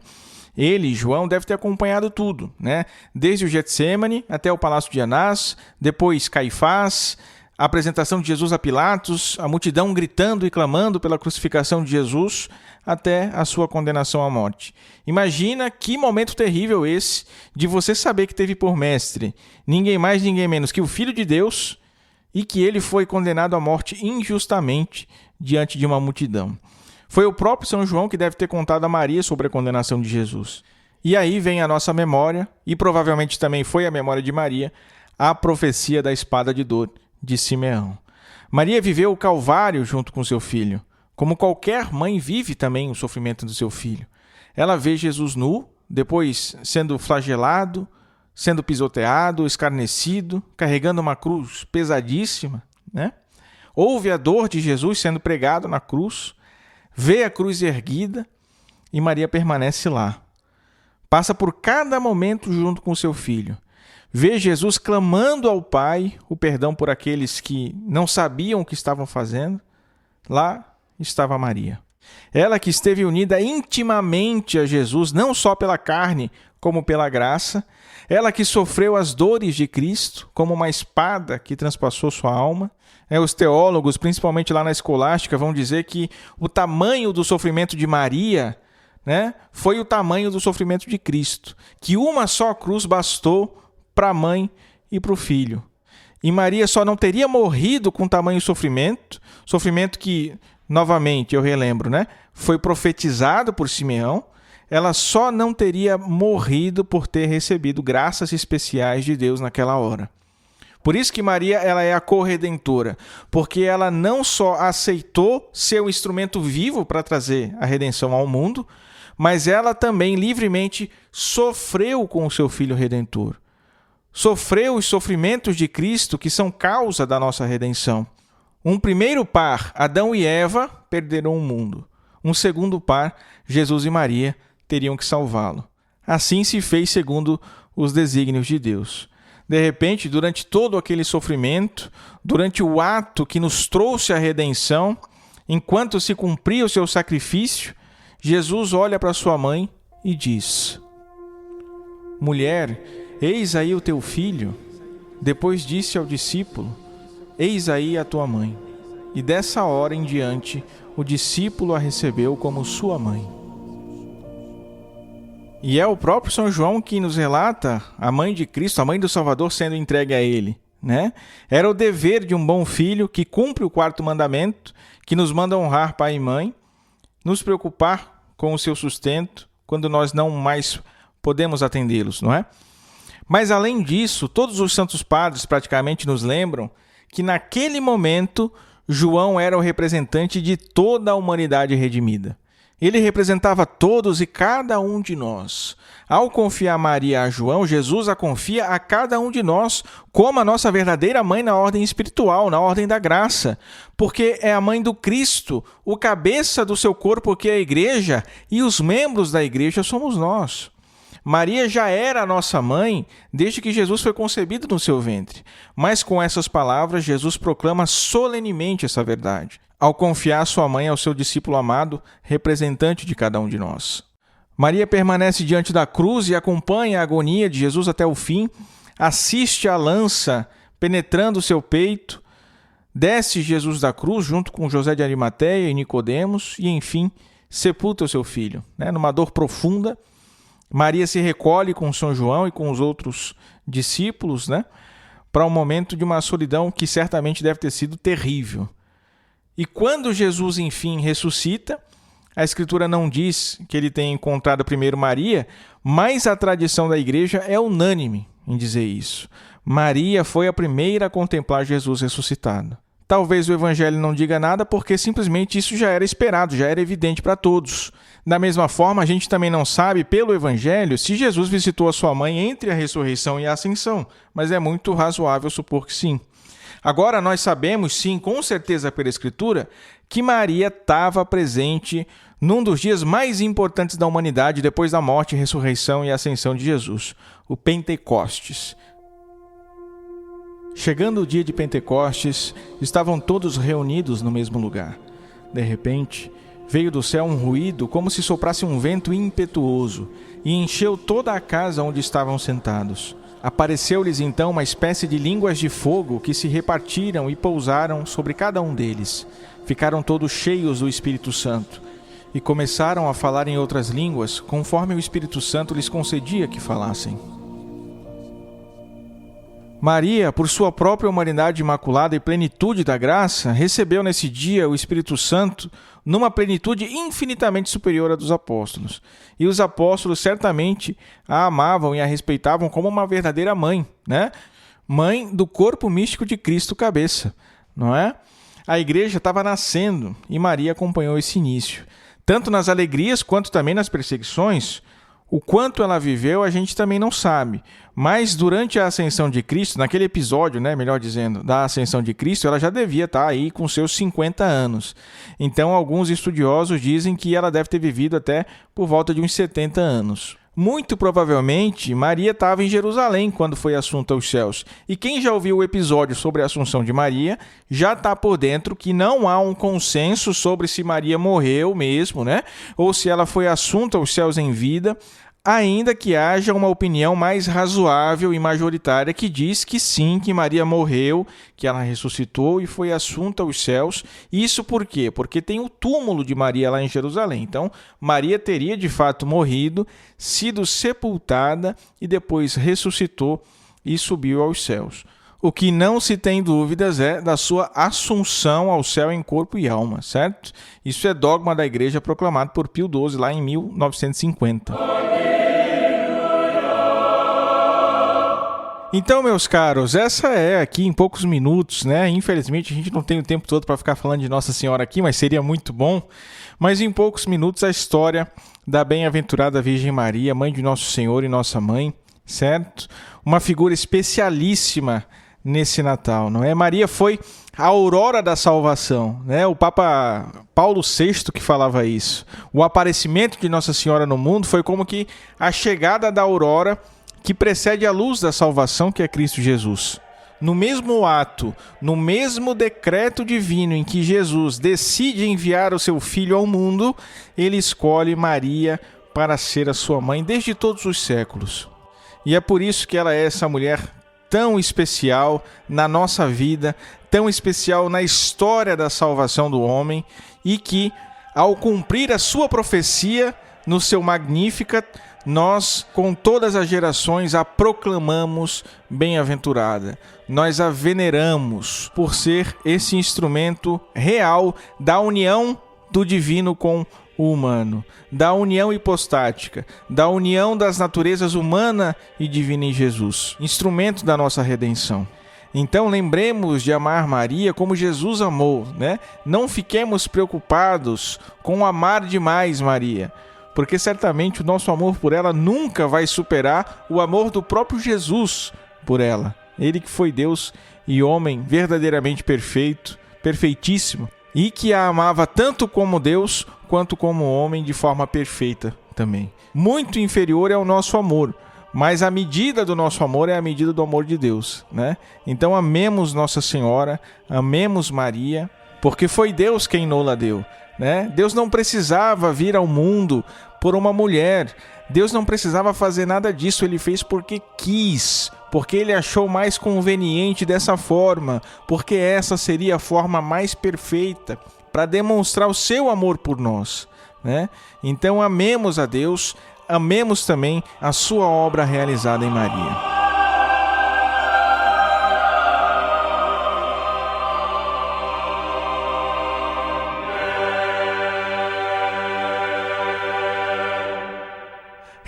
[SPEAKER 1] Ele, João, deve ter acompanhado tudo, né? Desde o Getsêmani até o Palácio de Anás, depois Caifás, a apresentação de Jesus a Pilatos, a multidão gritando e clamando pela crucificação de Jesus, até a sua condenação à morte. Imagina que momento terrível esse de você saber que teve por mestre ninguém mais, ninguém menos que o Filho de Deus e que ele foi condenado à morte injustamente diante de uma multidão. Foi o próprio São João que deve ter contado a Maria sobre a condenação de Jesus. E aí vem a nossa memória, e provavelmente também foi a memória de Maria, a profecia da espada de dor de Simeão. Maria viveu o Calvário junto com seu filho, como qualquer mãe vive também o sofrimento do seu filho. Ela vê Jesus nu, depois sendo flagelado, sendo pisoteado, escarnecido, carregando uma cruz pesadíssima, né? Ouve a dor de Jesus sendo pregado na cruz, vê a cruz erguida e Maria permanece lá. Passa por cada momento junto com seu filho. Vê Jesus clamando ao Pai o perdão por aqueles que não sabiam o que estavam fazendo. Lá estava Maria. Ela que esteve unida intimamente a Jesus, não só pela carne, como pela graça. Ela que sofreu as dores de Cristo, como uma espada que transpassou sua alma. Os teólogos, principalmente lá na escolástica, vão dizer que o tamanho do sofrimento de Maria, né, foi o tamanho do sofrimento de Cristo. Que uma só cruz bastou para a mãe e para o filho. E Maria só não teria morrido com tamanho sofrimento que, novamente, eu relembro, né, foi profetizado por Simeão. Ela só não teria morrido por ter recebido graças especiais de Deus naquela hora. Por isso que Maria ela é a corredentora, porque ela não só aceitou ser o instrumento vivo para trazer a redenção ao mundo, mas ela também livremente sofreu com o seu Filho Redentor. Sofreu os sofrimentos de Cristo que são causa da nossa redenção. Um primeiro par, Adão e Eva, perderam o mundo. Um segundo par, Jesus e Maria, teriam que salvá-lo. Assim se fez segundo os desígnios de Deus. De repente, durante todo aquele sofrimento, durante o ato que nos trouxe a redenção, enquanto se cumpria o seu sacrifício, Jesus olha para sua mãe e diz: Mulher, eis aí o teu filho. Depois disse ao discípulo: Eis aí a tua mãe. E dessa hora em diante, o discípulo a recebeu como sua mãe. E é o próprio São João que nos relata a mãe de Cristo, a mãe do Salvador, sendo entregue a ele, né? Era o dever de um bom filho que cumpre o 4º mandamento, que nos manda honrar pai e mãe, nos preocupar com o seu sustento quando nós não mais podemos atendê-los, não é? Mas além disso, todos os santos padres praticamente nos lembram que naquele momento João era o representante de toda a humanidade redimida. Ele representava todos e cada um de nós. Ao confiar Maria a João, Jesus a confia a cada um de nós como a nossa verdadeira mãe na ordem espiritual, na ordem da graça, porque é a mãe do Cristo, o cabeça do seu corpo que é a igreja, e os membros da igreja somos nós. Maria já era a nossa mãe desde que Jesus foi concebido no seu ventre, mas com essas palavras Jesus proclama solenemente essa verdade, ao confiar sua mãe ao seu discípulo amado, representante de cada um de nós. Maria permanece diante da cruz e acompanha a agonia de Jesus até o fim, assiste a lança penetrando o seu peito, desce Jesus da cruz junto com José de Arimateia e Nicodemos e, enfim, sepulta o seu filho. Numa dor profunda, Maria se recolhe com São João e com os outros discípulos, para um momento de uma solidão que certamente deve ter sido terrível. E quando Jesus, enfim, ressuscita, a Escritura não diz que ele tenha encontrado primeiro Maria, mas a tradição da igreja é unânime em dizer isso. Maria foi a primeira a contemplar Jesus ressuscitado. Talvez o Evangelho não diga nada porque simplesmente isso já era esperado, já era evidente para todos. Da mesma forma, a gente também não sabe, pelo Evangelho, se Jesus visitou a sua mãe entre a ressurreição e a ascensão, mas é muito razoável supor que sim. Agora, nós sabemos, sim, com certeza pela Escritura, que Maria estava presente num dos dias mais importantes da humanidade depois da morte, ressurreição e ascensão de Jesus, o Pentecostes. Chegando o dia de Pentecostes, estavam todos reunidos no mesmo lugar. De repente, veio do céu um ruído como se soprasse um vento impetuoso e encheu toda a casa onde estavam sentados. Apareceu-lhes então uma espécie de línguas de fogo que se repartiram e pousaram sobre cada um deles. Ficaram todos cheios do Espírito Santo e começaram a falar em outras línguas, conforme o Espírito Santo lhes concedia que falassem. Maria, por sua própria humanidade imaculada e plenitude da graça, recebeu nesse dia o Espírito Santo numa plenitude infinitamente superior à dos apóstolos. E os apóstolos certamente a amavam e a respeitavam como uma verdadeira mãe, né? Mãe do corpo místico de Cristo cabeça, não é? A igreja estava nascendo e Maria acompanhou esse início. Tanto nas alegrias quanto também nas perseguições. O quanto ela viveu a gente também não sabe, mas durante a ascensão de Cristo, naquele episódio, melhor dizendo, da ascensão de Cristo, ela já devia estar aí com seus 50 anos. Então, alguns estudiosos dizem que ela deve ter vivido até por volta de uns 70 anos. Muito provavelmente, Maria estava em Jerusalém quando foi assunta aos céus. E quem já ouviu o episódio sobre a Assunção de Maria, já está por dentro que não há um consenso sobre se Maria morreu mesmo, ou se ela foi assunta aos céus em vida, ainda que haja uma opinião mais razoável e majoritária que diz que sim, que Maria morreu, que ela ressuscitou e foi assunta aos céus. Isso por quê? Porque tem o túmulo de Maria lá em Jerusalém. Então, Maria teria de fato morrido, sido sepultada e depois ressuscitou e subiu aos céus. O que não se tem dúvidas é da sua assunção ao céu em corpo e alma, certo? Isso é dogma da igreja proclamado por Pio XII lá em 1950. Então, meus caros, essa é aqui em poucos minutos, Infelizmente, a gente não tem o tempo todo para ficar falando de Nossa Senhora aqui, mas seria muito bom. Mas em poucos minutos, a história da bem-aventurada Virgem Maria, mãe de Nosso Senhor e Nossa Mãe, certo? Uma figura especialíssima nesse Natal, não é? Maria foi a aurora da salvação, O Papa Paulo VI que falava isso. O aparecimento de Nossa Senhora no mundo foi como que a chegada da aurora que precede a luz da salvação, que é Cristo Jesus. No mesmo ato, no mesmo decreto divino em que Jesus decide enviar o seu Filho ao mundo, ele escolhe Maria para ser a sua mãe desde todos os séculos. E é por isso que ela é essa mulher tão especial na nossa vida, tão especial na história da salvação do homem, e que, ao cumprir a sua profecia no seu Magnificat, nós, com todas as gerações, a proclamamos bem-aventurada. Nós a veneramos por ser esse instrumento real da união do divino com o humano, da união hipostática, da união das naturezas humana e divina em Jesus, instrumento da nossa redenção. Então lembremos de amar Maria como Jesus amou, Não fiquemos preocupados com amar demais Maria, porque certamente o nosso amor por ela nunca vai superar o amor do próprio Jesus por ela. Ele que foi Deus e homem verdadeiramente perfeito, perfeitíssimo, e que a amava tanto como Deus quanto como homem de forma perfeita também. Muito inferior é o nosso amor, mas a medida do nosso amor é a medida do amor de Deus, Então amemos Nossa Senhora, amemos Maria, porque foi Deus quem nos deu, Deus não precisava vir ao mundo por uma mulher. Deus não precisava fazer nada disso, ele fez porque quis, porque ele achou mais conveniente dessa forma, porque essa seria a forma mais perfeita para demonstrar o seu amor por nós, Então amemos a Deus, amemos também a sua obra realizada em Maria.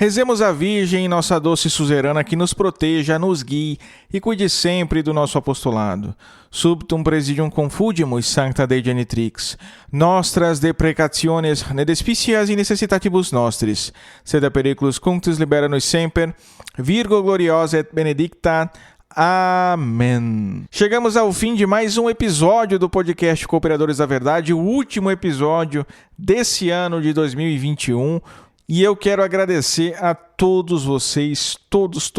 [SPEAKER 1] Rezemos a Virgem, nossa doce suzerana, que nos proteja, nos guie e cuide sempre do nosso apostolado. Subtum presidium confugimus, sancta Dei Genitrix. Nostras deprecationes ne despicias e necessitatibus nostris. Sed a periculus cunctus libera-nos semper. Virgo gloriosa et benedicta. Amém. Chegamos ao fim de mais um episódio do podcast Cooperadores da Verdade, o último episódio desse ano de 2021. E eu quero agradecer a todos vocês, todos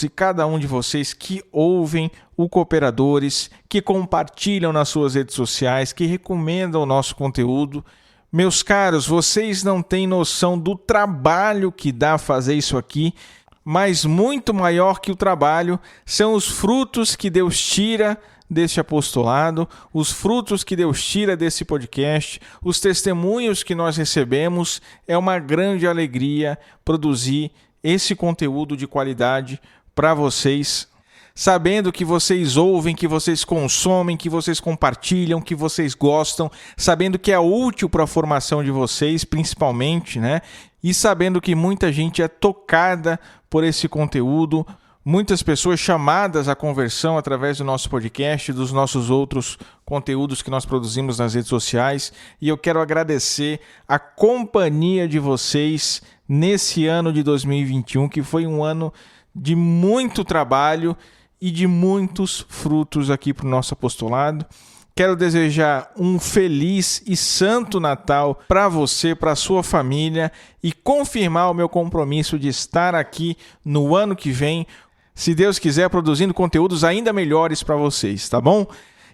[SPEAKER 1] e cada um de vocês que ouvem o Cooperadores, que compartilham nas suas redes sociais, que recomendam o nosso conteúdo. Meus caros, vocês não têm noção do trabalho que dá fazer isso aqui, mas muito maior que o trabalho são os frutos que Deus tira deste apostolado, os frutos que Deus tira desse podcast, os testemunhos que nós recebemos. É uma grande alegria produzir esse conteúdo de qualidade para vocês. sabendo que vocês ouvem, que vocês consomem, que vocês compartilham, que vocês gostam, sabendo que é útil para a formação de vocês, principalmente, né? E sabendo que muita gente é tocada por esse conteúdo, muitas pessoas chamadas à conversão através do nosso podcast, dos nossos outros conteúdos que nós produzimos nas redes sociais. E eu quero agradecer a companhia de vocês nesse ano de 2021, que foi um ano de muito trabalho e de muitos frutos aqui para o nosso apostolado. Quero desejar um feliz e santo Natal para você, para a sua família e confirmar o meu compromisso de estar aqui no ano que vem, se Deus quiser, produzindo conteúdos ainda melhores para vocês, tá bom?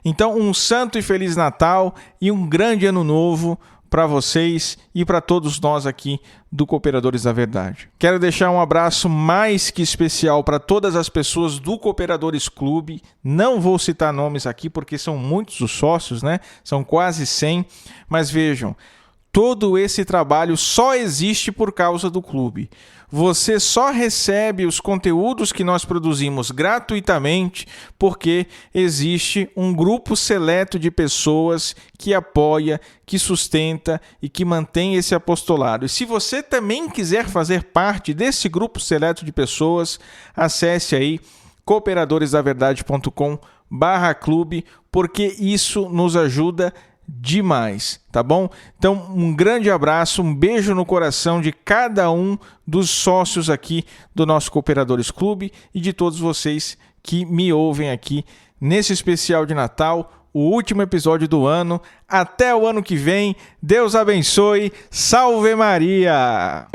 [SPEAKER 1] Então, um santo e feliz Natal e um grande ano novo para vocês e para todos nós aqui do Cooperadores da Verdade. Quero deixar um abraço mais que especial para todas as pessoas do Cooperadores Clube. Não vou citar nomes aqui porque são muitos os sócios, né? São quase 100, mas vejam, todo esse trabalho só existe por causa do clube. Você só recebe os conteúdos que nós produzimos gratuitamente porque existe um grupo seleto de pessoas que apoia, que sustenta e que mantém esse apostolado. E se você também quiser fazer parte desse grupo seleto de pessoas, acesse aí cooperadoresdaverdade.com/clube, porque isso nos ajuda demais, tá bom? Então, um grande abraço, um beijo no coração de cada um dos sócios aqui do nosso Cooperadores Clube e de todos vocês que me ouvem aqui nesse especial de Natal, o último episódio do ano. Até o ano que vem. Deus abençoe. Salve Maria!